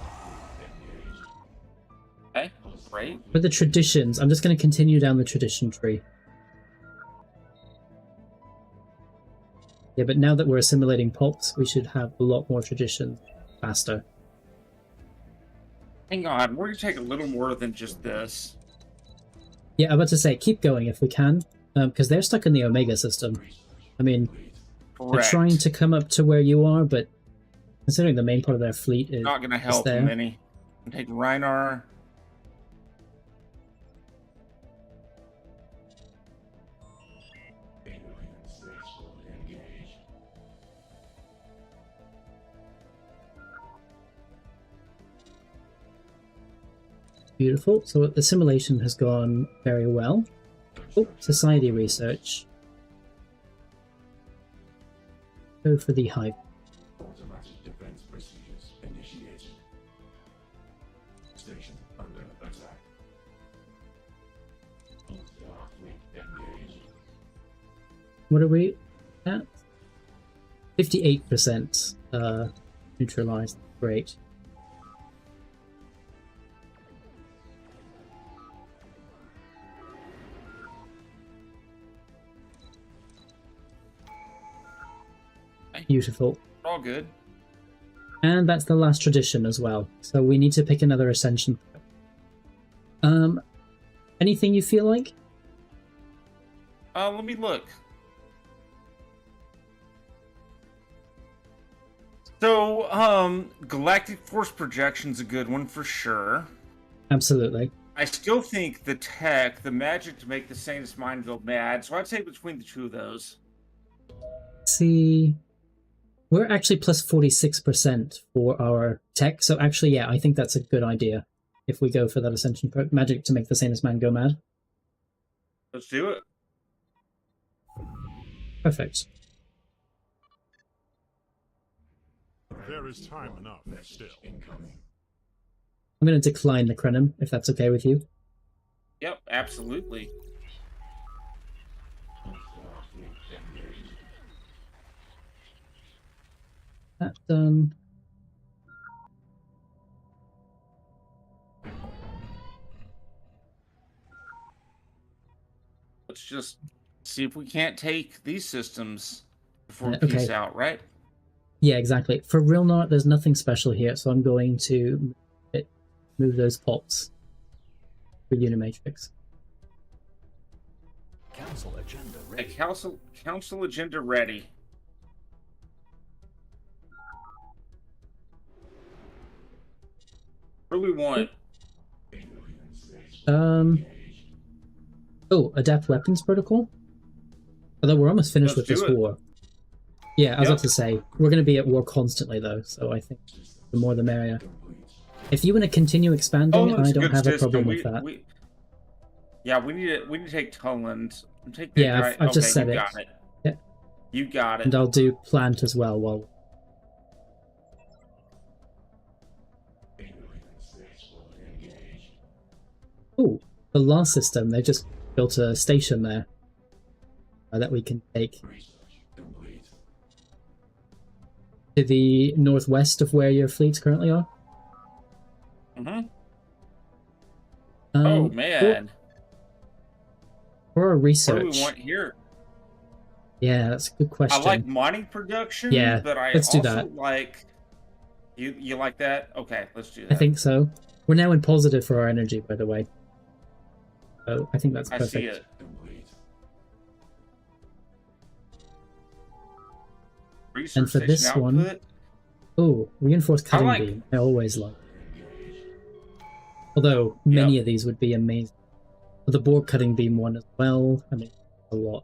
Okay, great. For the traditions, I'm just going to continue down the tradition tree. Yeah, but now that we're assimilating pops, we should have a lot more traditions faster. Hang on, we're going to take a little more than just this. Yeah, I'm about to say, keep going if we can, because they're stuck in the Omega system. I mean, they're trying to come up to where you are, but considering the main part of their fleet is not going to help them any. Take Reinar. Beautiful. So the simulation has gone very well. Oh, society research. Go for the hive. Automatic defense procedures initiated. Station under attack. What are we at? 58% neutralized. Great. Beautiful. All good. And that's the last tradition as well. So we need to pick another ascension. Anything you feel like? Let me look. So, Galactic Force Projection's a good one for sure. Absolutely. I still think the magic to make the Saint's mind go mad. So I'd say between the two of those. See, we're actually plus 46% for our tech. So actually, yeah, I think that's a good idea. If we go for that ascension magic to make the Saint's man go mad. Let's do it. Perfect. There is time enough still. I'm going to decline the Krenim, if that's okay with you. Yep, absolutely. That done. Let's just see if we can't take these systems before we Okay. peace out, right? Yeah, exactly. For Realnart, there's nothing special here, so I'm going to move those pots for Unimatrix. Council agenda A ready. council agenda ready. What do we want? Oh, Adapt Weapons Protocol? Although we're almost finished Let's with this do it. war. Yeah, I was Yep. about to say, we're going to be at war constantly, though, so I think the more the merrier. If you want to continue expanding, It's I a don't good have a system. problem with that. Yeah, we need to take Tulland. Take that Yeah, guy. I've just Okay, said you it. got it. Yeah. You got it. And I'll do Plant as well while... Oh, the last system, they just built a station there that we can take to the northwest of where your fleets currently are. Mm-hmm. Oh, man. For our What research... do we want here? Yeah, that's a good question. I like mining production, Yeah, but I let's do also that. like... You like that? Okay, let's do that. I think so. We're now in positive for our energy, by the way. So I think that's I perfect. see it. Research And for station this one- output. Oh, reinforced cutting like- beam. I always like. Although many of these would be amazing. But the Borg cutting beam one as well. I mean, a lot.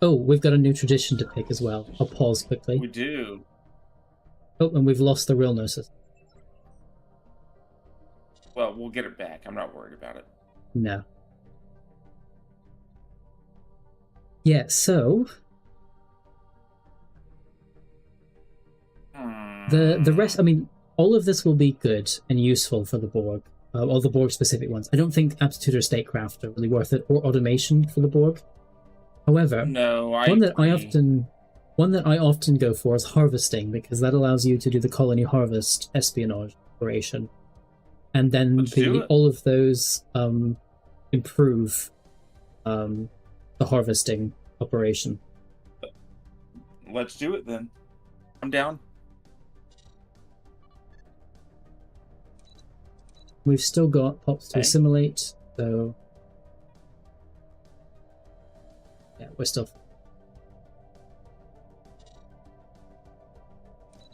Oh, we've got a new tradition to pick as well. I'll pause quickly. We do. Oh, and we've lost the real gnosis. Well, we'll get it back. I'm not worried about it. No. Yeah, so the rest, I mean, all of this will be good and useful for the Borg, all the Borg specific ones. I don't think aptitude or statecraft are really worth it, or automation for the Borg. However, No, one that I agree. often go for is harvesting, because that allows you to do the colony harvest espionage operation, and then Let's do it. all of those improve the harvesting operation. Let's do it then. I'm down. We've still got pops to Okay. assimilate, so yeah, we're still.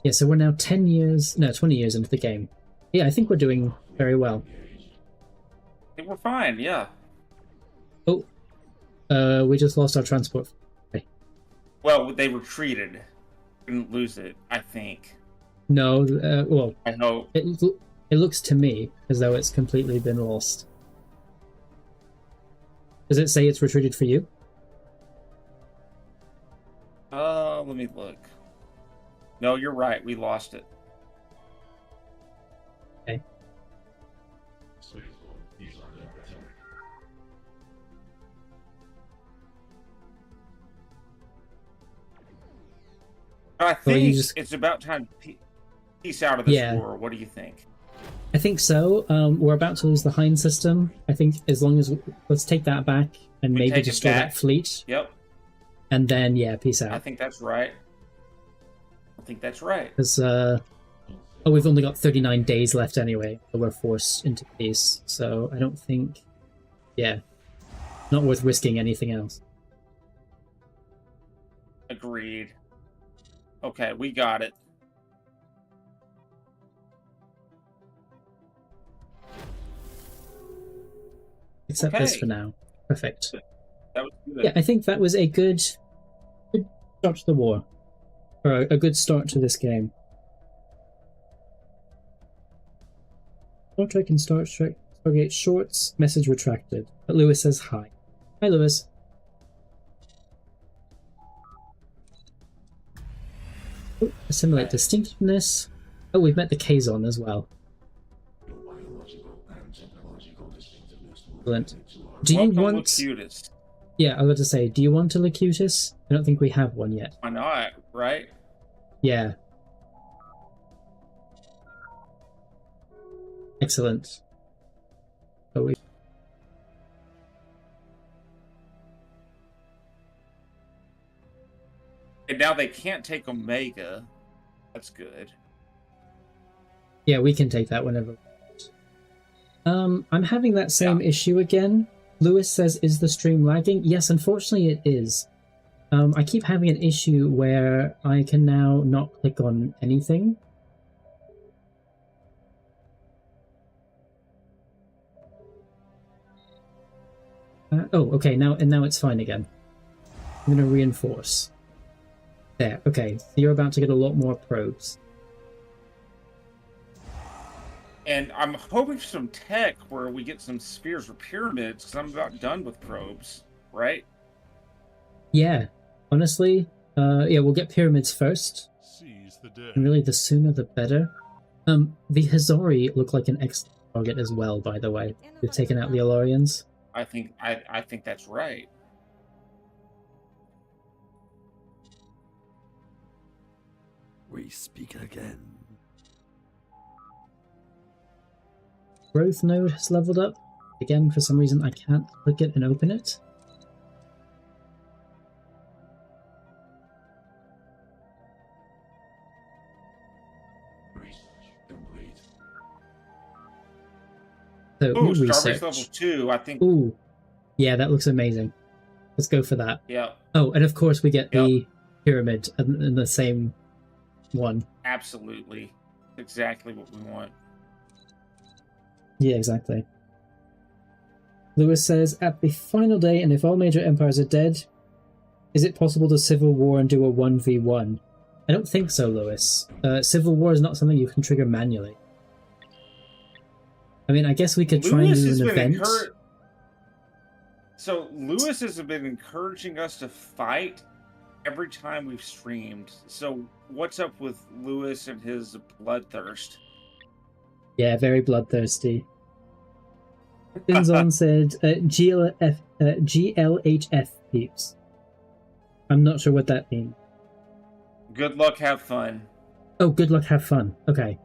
Yeah, so we're now 20 years into the game. Yeah, I think we're doing very well. I think we're fine, yeah. Oh, we just lost our transport. Well, they retreated. Didn't lose it, I think. No, well, I hope. it looks to me as though it's completely been lost. Does it say it's retreated for you? Let me look. No, you're right. We lost it. Okay. I Well, you think just- it's about time to peace out of this Yeah. war. What do you think? I think so. We're about to lose the Hind system. I think as long as let's take that back and We maybe take it destroy back. that fleet, Yep. And then, yeah, peace out. I think that's right. Because, we've only got 39 days left anyway, so we're forced into peace. So I don't think, yeah, not worth risking anything else. Agreed. Okay, we got it. Except this for now. Perfect. That was good. Yeah, I think that was a good start to the war. Or a good start to this game. Star Trek and Stargate Shorts, message retracted. But Lewis says hi. Hi, Lewis. Oh, assimilate distinctiveness. Oh, we've met the Kazon as well. Excellent. Do you want... Locutus. Yeah, I was about to say, do you want a Locutus? I don't think we have one yet. Why not, right? Yeah. Excellent. Oh, we... And now they can't take Omega. That's good. Yeah, we can take that whenever we want. I'm having that same issue again. Lewis says, is the stream lagging? Yes, unfortunately it is. I keep having an issue where I can now not click on anything. Oh, okay, now it's fine again. I'm going to reinforce. There, okay, so you're about to get a lot more probes. And I'm hoping for some tech where we get some spheres or pyramids, because I'm about done with probes, right? Yeah, honestly, yeah, we'll get pyramids first. Seize the day. And really, the sooner the better. The Hazori look like an excellent target as well, by the way. We've taken out the Alorians. I think that's right. We speak again. Growth node has leveled up. Again, for some reason, I can't click it and open it. Research complete. So, Ooh, new Starbase research. level 2, I think. Ooh, yeah, that looks amazing. Let's go for that. Yeah. Oh, and of course we get the pyramid in the same one. Absolutely. Exactly what we want. Yeah, exactly. Lewis says, at the final day, and if all major empires are dead, is it possible to civil war and do a 1v1? I don't think so, Lewis. Civil war is not something you can trigger manually. I mean, I guess we could try and do an event. So Lewis has been encouraging us to fight every time we've streamed. So what's up with Lewis and his bloodthirst? Yeah, very bloodthirsty. Finzon said, GLHF peeps. I'm not sure what that means. Good luck, have fun. Oh, good luck, have fun. Okay.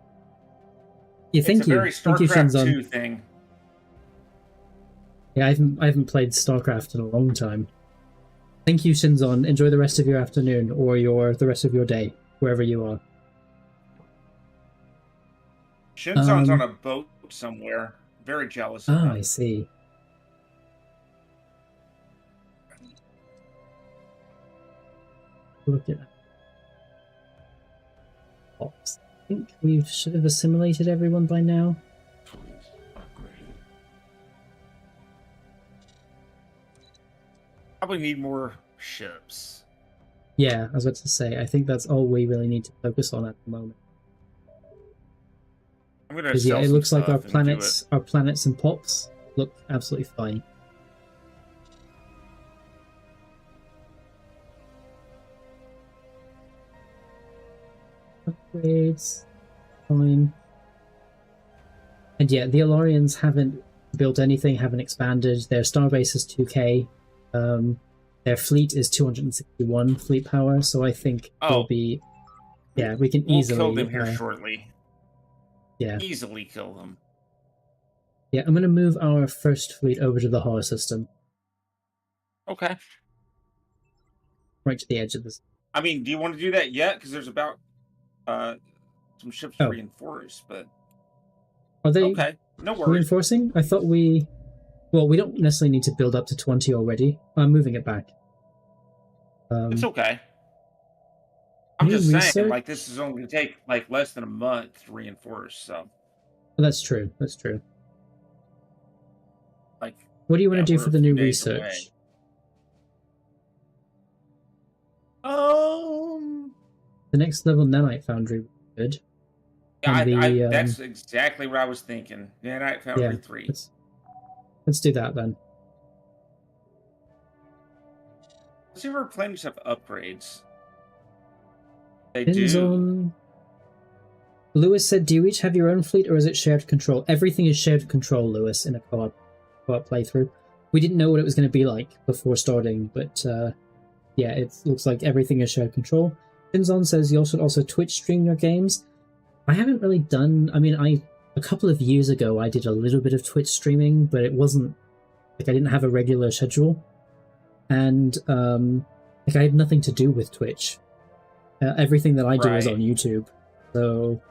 Yeah, thank you. Very Thank you, StarCraft 2 Finzon. thing. Yeah, I haven't played StarCraft in a long time. Thank you, Shinzon. Enjoy the rest of your afternoon or the rest of your day, wherever you are. Shinzon's on a boat somewhere. Very jealous of him. I see. Look at that. Ops. I think we should have assimilated everyone by now. Fleet upgraded. Probably need more ships. Yeah, I was about to say, I think that's all we really need to focus on at the moment. I'm gonna Because yeah, sell it some looks like stuff our planets and pops look absolutely fine. Upgrades, fine. And yeah, the Alorians haven't built anything, haven't expanded. Their starbase is 2k. Their fleet is 261 fleet power, so I think we'll be... Yeah, we can easily... We'll kill them here shortly. Yeah. Easily kill them. Yeah, I'm going to move our first fleet over to the Horror system. Okay. right to the edge of this. I mean, do you want to do that yet? Because there's about some ships to reinforce, but are they okay? No worries. Reinforcing? I thought we. Well, we don't necessarily need to build up to 20 already. I'm moving it back. It's okay. I'm just saying, like, this is only going to take like less than a month to reinforce. So. Well, that's true. That's true. Like, what do you want to do for the new research? The next level nanite foundry would be good. Yeah, that's exactly what I was thinking. Nanite foundry 3. Let's do that then. Let's see if our planets have upgrades. They Depends do. On... Lewis said, "Do you each have your own fleet, or is it shared control?" Everything is shared control, Lewis, in a co-op playthrough. We didn't know what it was going to be like before starting, but yeah, it looks like everything is shared control. Shinzon says, "You should also Twitch stream your games." I haven't really done... I mean, a couple of years ago, I did a little bit of Twitch streaming, but it wasn't... Like, I didn't have a regular schedule. And, like, I had nothing to do with Twitch. Everything that I do is on YouTube. So...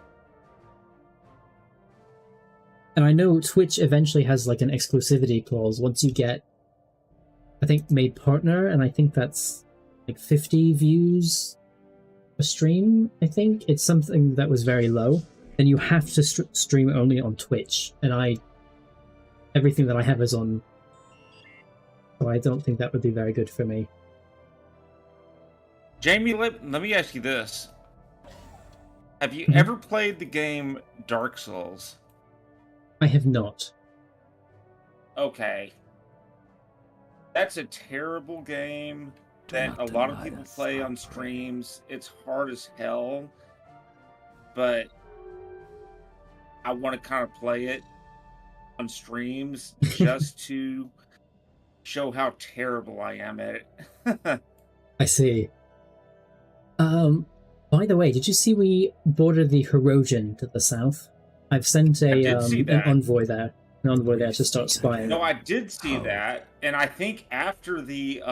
And I know Twitch eventually has, like, an exclusivity clause once you get, I think, made partner, and I think that's, like, 50 views a stream, I think. It's something that was very low. Then you have to stream only on Twitch, and everything that I have is on, so I don't think that would be very good for me. Jamie, let me ask you this. Have you ever played the game Dark Souls? I have not. Okay. That's a terrible game that a lot of people play on streams. It's hard as hell, but I want to kind of play it on streams just to show how terrible I am at it. I see. By the way, did you see we bordered the Hirogen to the south? I've sent an envoy there. An envoy there to start spying. No, I did see that, and I think after the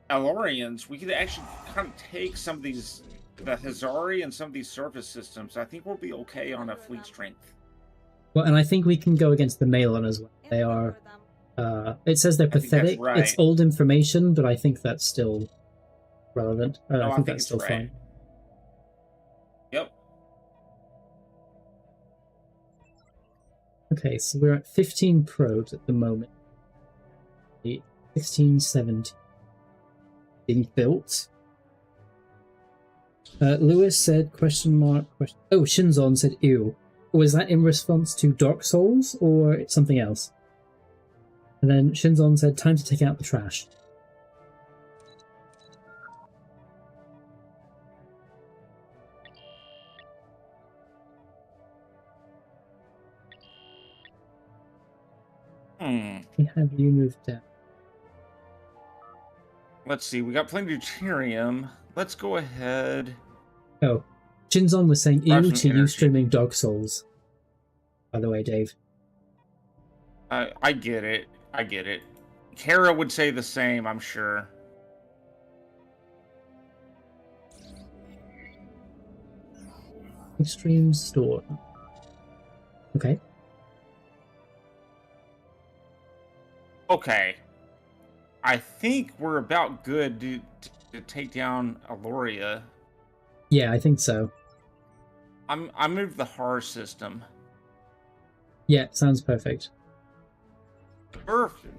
Alorians, we could actually kind of take some of these, the Hazari and some of these surface systems. I think we'll be okay on a fleet strength. Well, and I think we can go against the Malon as well. They are... it says they're pathetic. Right. It's old information, but I think that's still relevant. I think that's still fine. Yep. Okay, so we're at 15 probes at the moment. 16, 17. Being built. Lewis said, question mark, question... Oh, Shinzon said, ew. Was that in response to Dark Souls, or something else? And then Shinzon said, time to take out the trash. Have you moved down? Let's see, we got plenty of deuterium. Let's go ahead. Oh, Shinzon was saying ew to you streaming Dark Souls. By the way, Dave. I get it. I get it. Kara would say the same, I'm sure. Extreme store. Okay. Okay. I think we're about good to take down Aloria. Yeah, I think so. I moved the HAR system. Yeah, sounds perfect.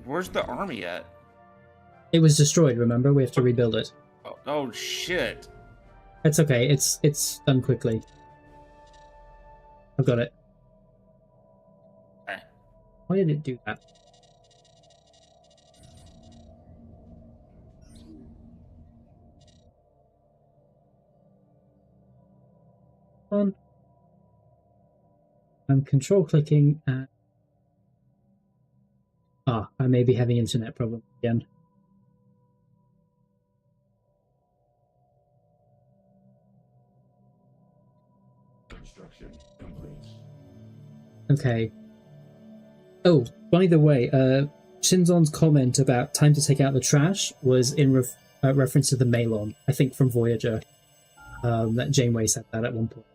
Where's the army at? It was destroyed, remember? We have to rebuild it. Oh shit. It's okay, it's done quickly. I've got it. Okay. Why did it do that? On. I'm control clicking at... I may be having internet problems again. Construction complete. Okay. Oh, by the way, Shinzon's comment about time to take out the trash was in reference to the Melon, I think from Voyager. That Janeway said that at one point.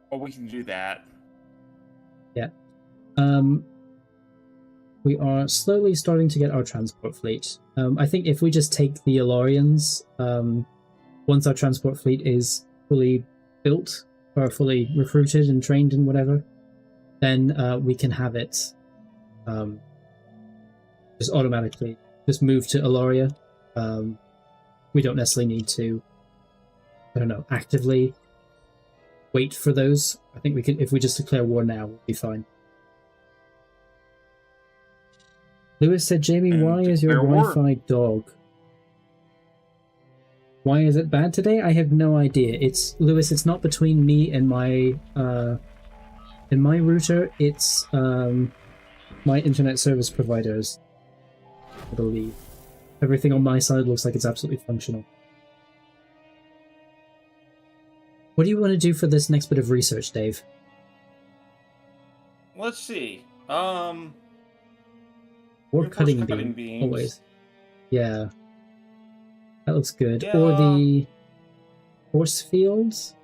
Well, we can do that. Yeah. We are slowly starting to get our transport fleet. I think if we just take the Elorians, once our transport fleet is fully built, or fully recruited and trained and whatever, then we can have it just automatically just move to Eloria. We don't necessarily need to, I don't know, actively wait for those. I think we can, if we just declare war now, we'll be fine. Lewis said, Jamie, why is your Wi-Fi dog? Why is it bad today? I have no idea. It's Lewis, it's not between me and my router, it's my internet service providers, I believe. Everything on my side looks like it's absolutely functional. What do you want to do for this next bit of research, Dave? Let's see. Or cutting beams. Always. Yeah. That looks good. Yeah. Or the force fields.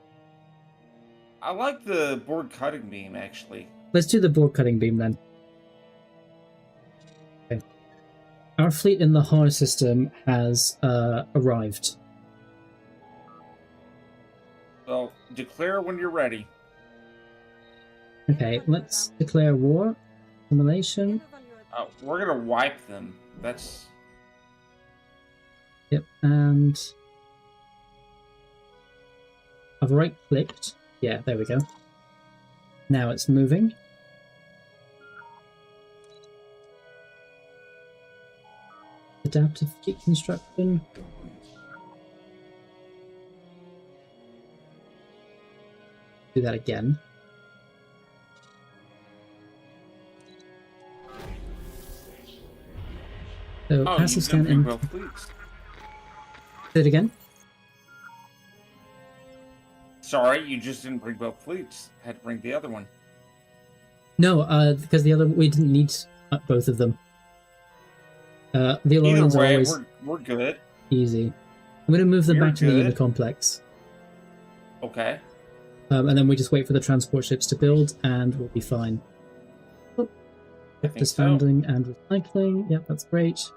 I like the board cutting beam, actually. Let's do the board cutting beam then. Okay. Our fleet in the HAR system has arrived. Well, declare when you're ready. Okay, let's declare war. Simulation. We're gonna wipe them. That's... Yep, and I've right-clicked. Yeah, there we go. Now it's moving. Adaptive fleet construction. Do that again. So passive scan and say it again. Sorry, you just didn't bring both fleets. Had to bring the other one. No, because the other we didn't need both of them. The Elorians are always we're good. Easy. I'm going to move them back to the unit complex. Okay. And then we just wait for the transport ships to build, and we'll be fine. Disbanding and recycling. Yep, that's great.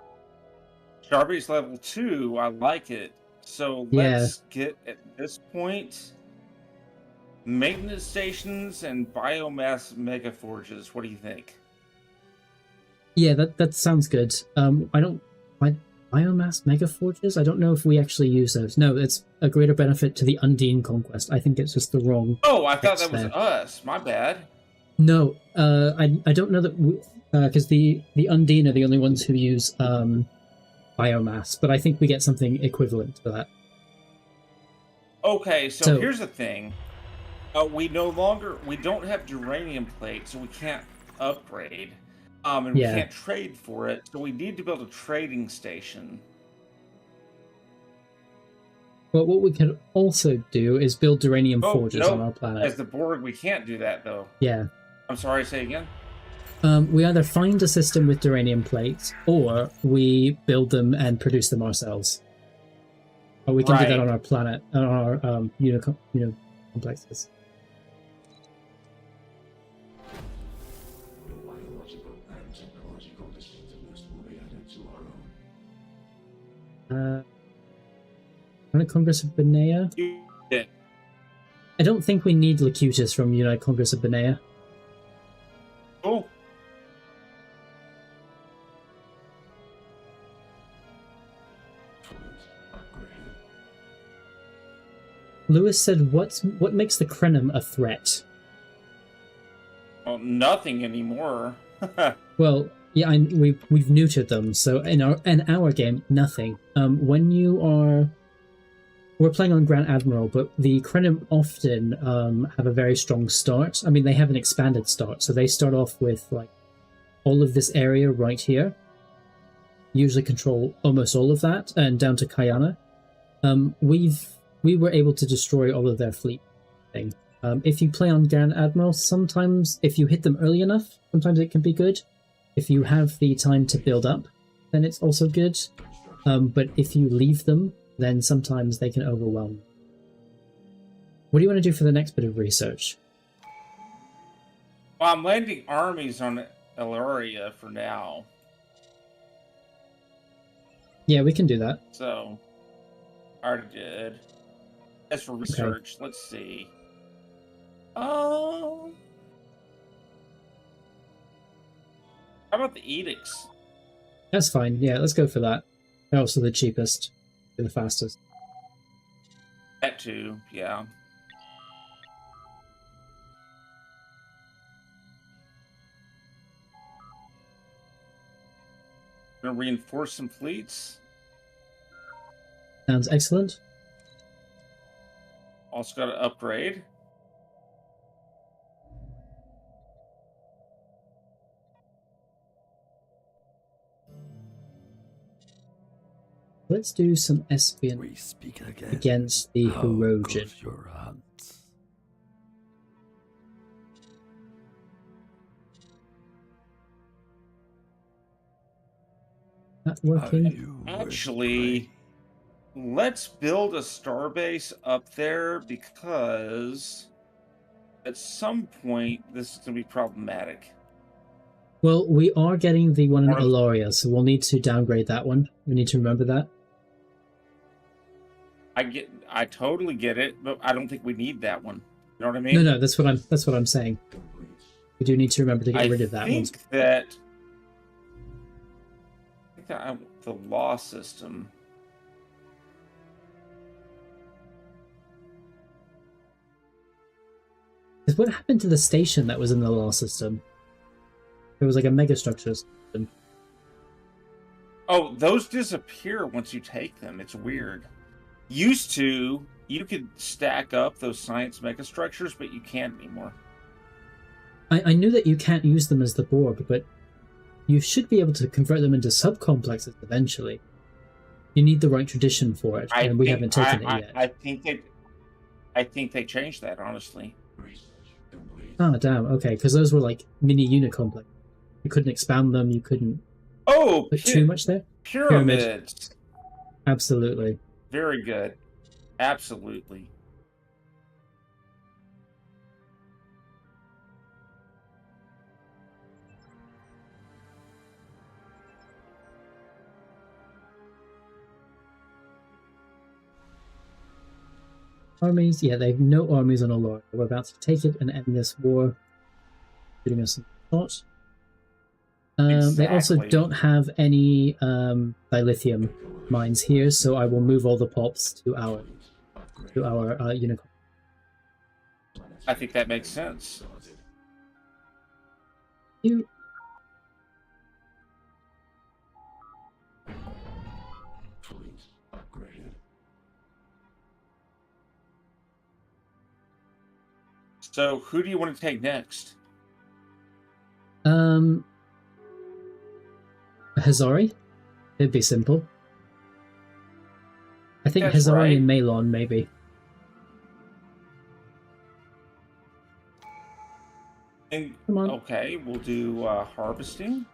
Sharpie's level 2. I like it. So let's get at this point maintenance stations and biomass megaforges. What do you think? Yeah, that sounds good. Biomass megaforges? I don't know if we actually use those. No, it's a greater benefit to the Undine conquest. I think it's just the wrong. Oh, I thought that was us. My bad. No, I don't know that because the Undine are the only ones who use biomass, but I think we get something equivalent to that. Okay, so here's the thing. We don't have duranium plate, so we can't upgrade. And we can't trade for it, so we need to build a trading station. But what we can also do is build duranium forges on our planet. As the Borg, we can't do that, though. Yeah. I'm sorry, say again? We either find a system with duranium plates, or we build them and produce them ourselves. Or we can do that on our planet, on our complexes. United Congress of Benea? Yeah. I don't think we need Locutus from United Congress of Benea. Oh. Lewis said, what makes the Krenim a threat? Well, nothing anymore. Well, yeah, we've neutered them, so in our game, nothing. We're playing on Grand Admiral, but the Krenim often have a very strong start. I mean, they have an expanded start, so they start off with like all of this area right here. Usually control almost all of that, and down to Kayana. We were able to destroy all of their fleet thing. If you play on Grand Admiral, sometimes if you hit them early enough, sometimes it can be good. If you have the time to build up, then it's also good. But if you leave them, then sometimes they can overwhelm. What do you want to do for the next bit of research? Well, I'm landing armies on Elaria for now. Yeah, we can do that. So, I already did. As for research, let's see. How about the edicts? That's fine. Yeah, let's go for that. They're also the cheapest. They're the fastest. That too, yeah. Gonna reinforce some fleets. Sounds excellent. Also got to upgrade. Let's do some espionage against the Herodian. That working? Actually, let's build a starbase up there because at some point this is going to be problematic. Well, we are getting the one in Elaria, so we'll need to downgrade that one. We need to remember that. I totally get it, but I don't think we need that one. You know what I mean? No, that's what I'm saying. We do need to remember to get rid of that one. I think that the law system. What happened to the station that was in the law system? It was like a megastructure system. Oh, those disappear once you take them. It's weird. Used to, you could stack up those science megastructures, but you can't anymore. I knew that you can't use them as the Borg, but you should be able to convert them into subcomplexes eventually. You need the right tradition for it, and we haven't taken it yet. I think they changed that, honestly. Oh, damn. Okay, because those were like mini unit complexes. You couldn't expand them. You couldn't put too much there. Pyramids. Absolutely. Very good. Absolutely. Armies, yeah, they have no armies on Allure. We're about to take it and end this war. Giving us some thought. They also don't have any dilithium mines here, so I will move all the pops to our unicorn. I think that makes sense. You. So, who do you want to take next? Hazari? It'd be simple. I think That's Hazari right. and Malon, maybe. And, Come on. okay, we'll do harvesting.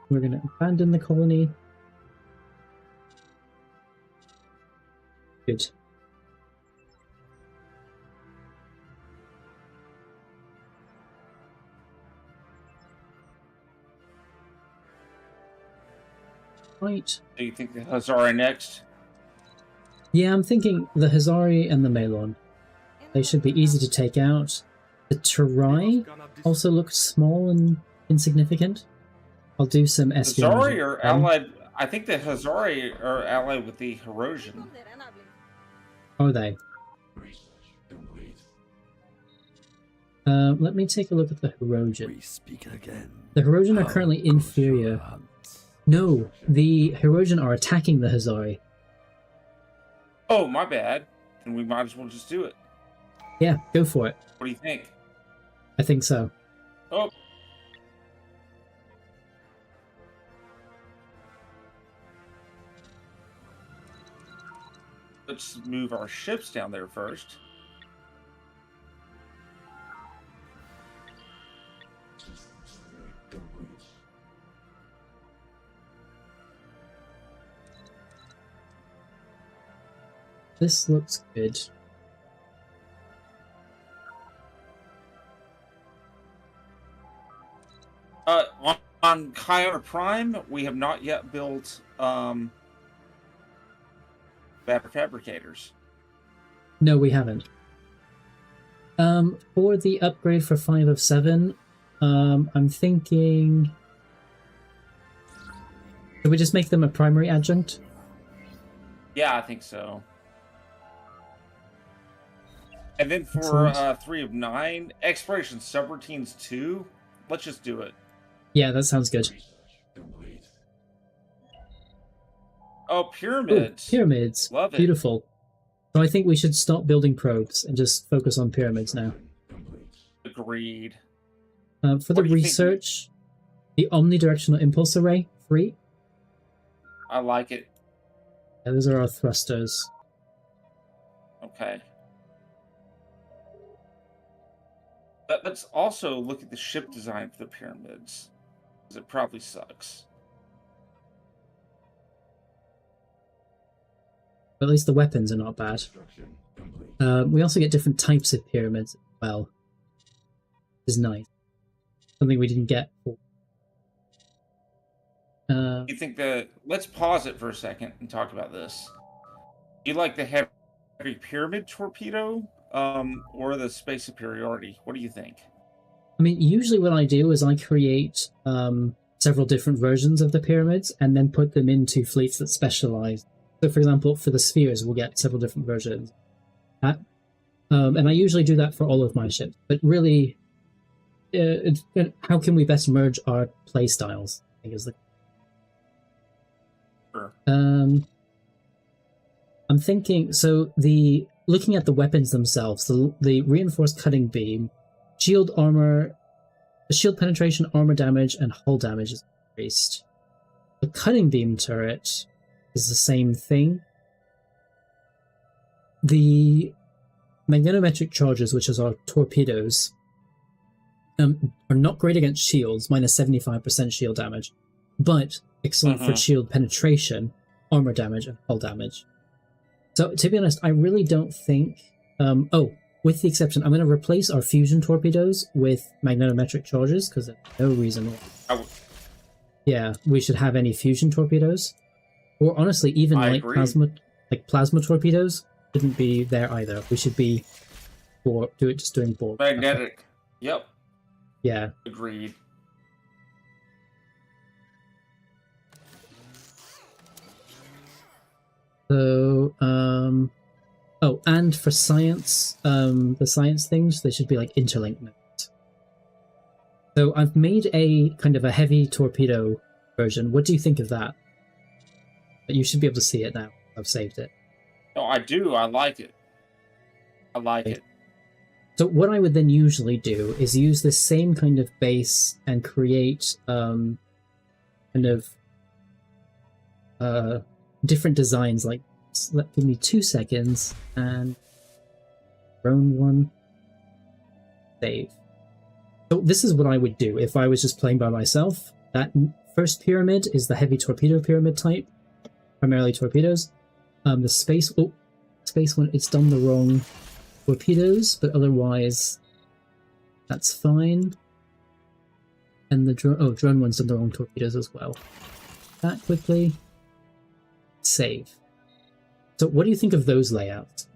We're going to abandon the colony. Good. Right. Do you think the Hazari next? Yeah, I'm thinking the Hazari and the Malon. They should be easy to take out. The Terai also looks small and insignificant. I'll do some espionage. Hazari are allied. I think the Hazari are allied with the Herodian. Are they? Let me take a look at the Herodian. The Herodian are currently inferior. No, the Herodian are attacking the Hazari. Oh, my bad. Then we might as well just do it. Yeah, go for it. What do you think? I think so. Oh. let's move our ships down there first. This looks good. On Kiona Prime, we have not yet built fabricators. No, we haven't. For the upgrade for 5 of 7, I'm thinking... Should we just make them a primary adjunct? Yeah, I think so. And then for 3 of 9, Exploration Subroutines 2, let's just do it. Yeah, that sounds good. Oh, pyramids. Ooh, pyramids. Love it. Beautiful. So I think we should stop building probes and just focus on pyramids now. Agreed. For the research, the omnidirectional impulse array, free. I like it. Yeah, those are our thrusters. Okay. Let's also look at the ship design for the pyramids, because it probably sucks. But at least the weapons are not bad. We also get different types of pyramids as well. Which is nice. Something we didn't get before. You think that... Let's pause it for a second and talk about this. You like the heavy pyramid torpedo? Or the space superiority? What do you think? I mean, usually what I do is I create several different versions of the pyramids and then put them into fleets that specialize. So, for example, for the spheres, we'll get several different versions. And I usually do that for all of my ships. But really, how can we best merge our playstyles? I think is the... Sure. I'm thinking, so looking at the weapons themselves, the reinforced cutting beam, shield armor, shield penetration, armor damage, and hull damage is increased. The cutting beam turret is the same thing. The magnetometric charges, which is our torpedoes, are not great against shields, minus 75% shield damage, but excellent for shield penetration, armor damage, and hull damage. So, to be honest, I really don't think... with the exception, I'm going to replace our fusion torpedoes with magnetometric charges, because there's no reason why. Yeah, we should have any fusion torpedoes. Or honestly, even plasma torpedoes shouldn't be there either. We should be doing board. Magnetic. Yep. Yeah. Agreed. So, and for science, the science things, they should be like interlinked nodes. So I've made a kind of a heavy torpedo version. What do you think of that? You should be able to see it now. I've saved it. No, I do. I like it. I like it. So what I would then usually do is use this same kind of base and create kind of different designs like this. Give me 2 seconds and drone one. Save. So this is what I would do if I was just playing by myself. That first pyramid is the heavy torpedo pyramid type, primarily torpedoes. The space one, it's done the wrong torpedoes, but otherwise that's fine. And the drone one's done the wrong torpedoes as well. That quickly. Save. So what do you think of those layouts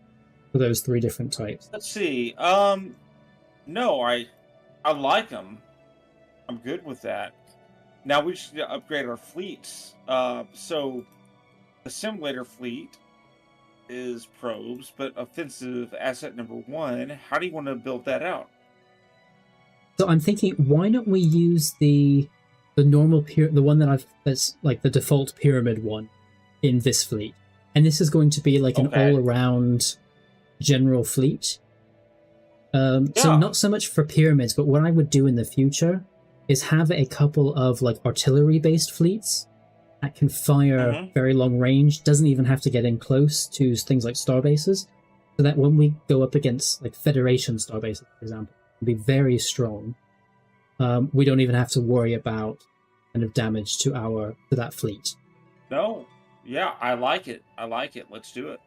for those 3 different types? Let's see. No, I like them. I'm good with that. Now we should upgrade our fleets. So the simulator fleet is probes, but offensive asset number 1. How do you want to build that out? So I'm thinking, why don't we use the normal the one that's like the default pyramid one in this fleet, and this is going to be like an all-around general fleet. So not so much for pyramids, but what I would do in the future is have a couple of like artillery-based fleets that can fire very long range, doesn't even have to get in close to things like starbases, so that when we go up against like Federation starbases, for example, it'll be very strong. We don't even have to worry about kind of damage to that fleet. No, yeah, I like it. I like it. Let's do it.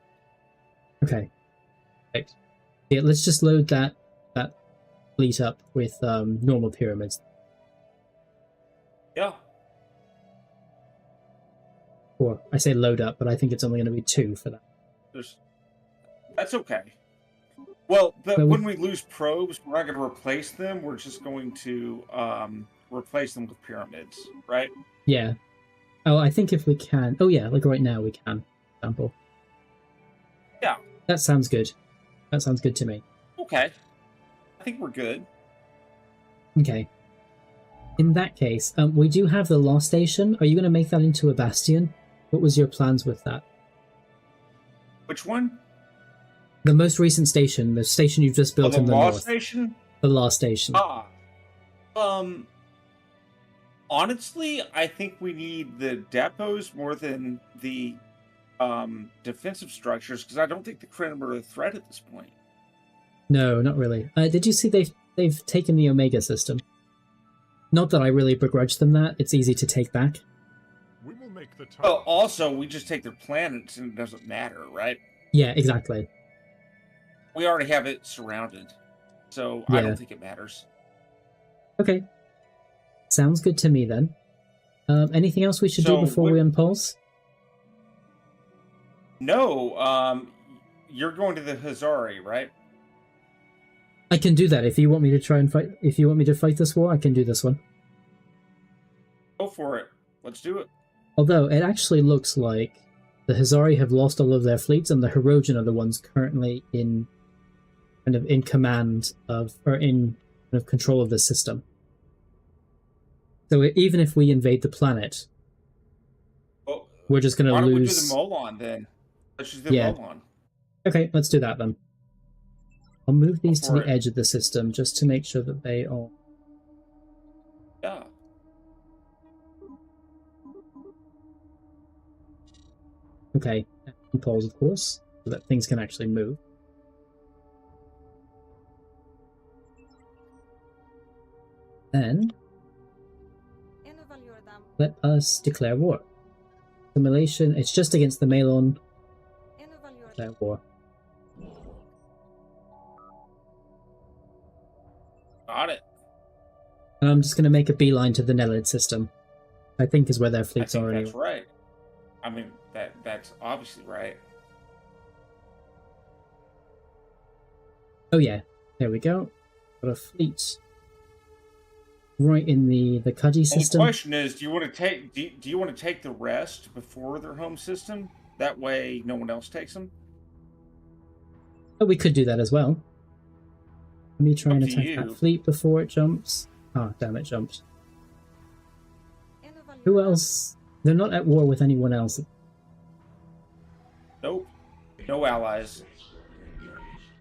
Okay. Right. Yeah, let's just load that fleet up with normal pyramids. Yeah. Or I say load up, but I think it's only going to be 2 for that. That's okay. Well, but when we lose probes, we're not going to replace them. We're just going to replace them with pyramids, right? Yeah. Oh, I think if we can... Oh, yeah, like right now we can, for example. Yeah. That sounds good. That sounds good to me. Okay. I think we're good. Okay. In that case, we do have the Lost Station. Are you going to make that into a bastion? What was your plans with that? Which one? The most recent station, the station you've just built in the north. The Lost Station? The Lost Station. Honestly, I think we need the depots more than the defensive structures, because I don't think the Krenim are a threat at this point. No, not really. Did you see they've taken the Omega system? Not that I really begrudge them that. It's easy to take back. We will make the time. Well, also, we just take their planets and it doesn't matter, right? Yeah, exactly. We already have it surrounded, so yeah. I don't think it matters. Okay. Sounds good to me, then. Anything else we should do before we unpulse? No, you're going to the Hazari, right? I can do that if you want me to try and fight. If you want me to fight this war, I can do this one. Go for it. Let's do it. Although it actually looks like the Hazari have lost all of their fleets, and the Hirogen are the ones currently in command of, or in kind of control of the system. So even if we invade the planet, we're just going to lose. Why don't we do the Molon then? Let's just do the Molon. Okay, let's do that then. I'll move these to the edge of the system just to make sure that they are... Yeah. Okay, and pause, of course, so that things can actually move. Then, let us declare war. Simulation, it's just against the Malon. Declare war. Got it. And I'm just going to make a beeline to the Nelid system. I think is where their fleets are anyway. That's right. I mean, that's obviously right. Oh yeah, there we go. Got a fleet right in the Kudji system. The question is, do you want to take the rest before their home system? That way, no one else takes them. Oh, we could do that as well. Let me try and attack that fleet before it jumps. Ah, damn, it jumped. Who else? They're not at war with anyone else. Nope. No allies.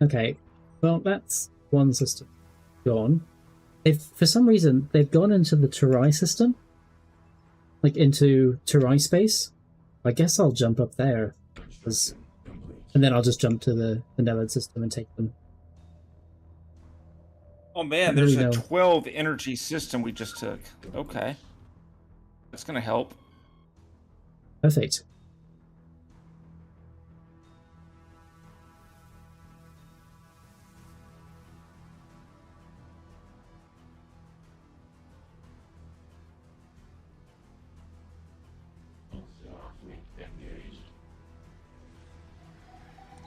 Okay. Well, that's one system gone. For some reason, they've gone into the Turai system. Like, into Turai space. I guess I'll jump up there. And then I'll just jump to the Nelid system and take them. Oh man, there's a 12 energy system we just took. Okay. That's gonna help. Perfect.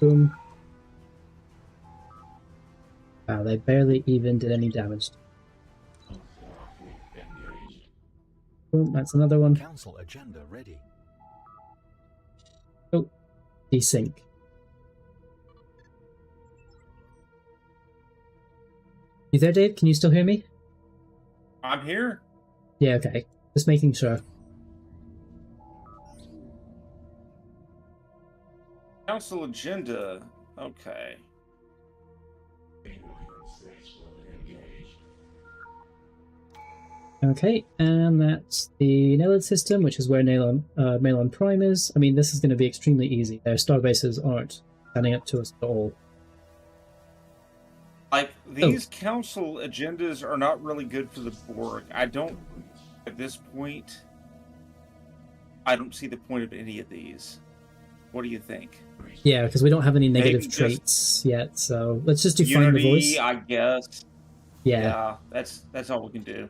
Boom. Wow, they barely even did any damage. Boom, that's another one. Council agenda ready. Oh, desync. You there, Dave? Can you still hear me? I'm here. Yeah, okay. Just making sure. Council agenda. Okay. Okay, and that's the Nelid system, which is where Malon Prime is. I mean, this is going to be extremely easy. Their star bases aren't standing up to us at all. Like, these council agendas are not really good for the Borg. At this point, I don't see the point of any of these. What do you think? Yeah, because we don't have any negative traits yet, so let's just do Find the Voice. I guess. Yeah, that's all we can do.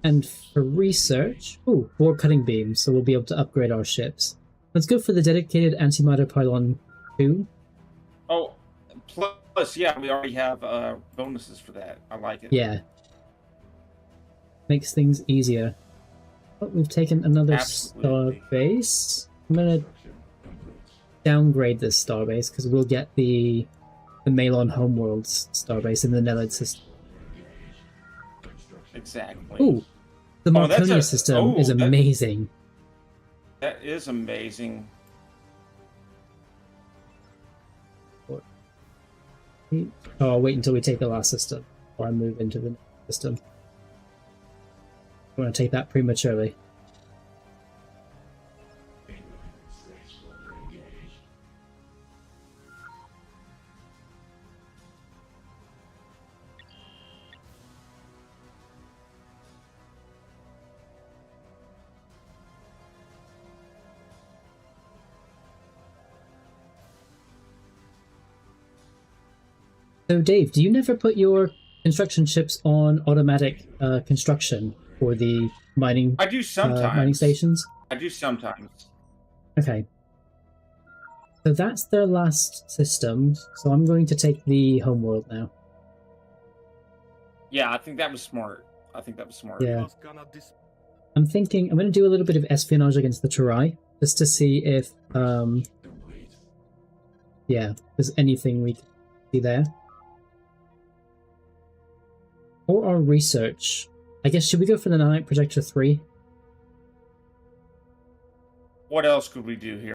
And for research, Borg cutting beams, so we'll be able to upgrade our ships. Let's go for the dedicated antimatter pylon 2. Oh, plus, yeah, we already have bonuses for that. I like it. Yeah. Makes things easier. Oh, we've taken another star base. I'm gonna downgrade this starbase because we'll get the Malon Homeworld's starbase in the Nelid system. Exactly. Ooh, the Marconia system is amazing. That is amazing. Oh, I'll wait until we take the last system before I move into the next system. I want to take that prematurely. So, Dave, do you never put your construction ships on automatic construction for the mining? I do sometimes. Mining stations. I do sometimes. Okay. So that's their last system. So I'm going to take the homeworld now. Yeah, I think that was smart. Yeah. I'm thinking I'm going to do a little bit of espionage against the Turai just to see if there's anything we can see there. Or our research. I guess, should we go for the Nanite Projector 3? What else could we do here?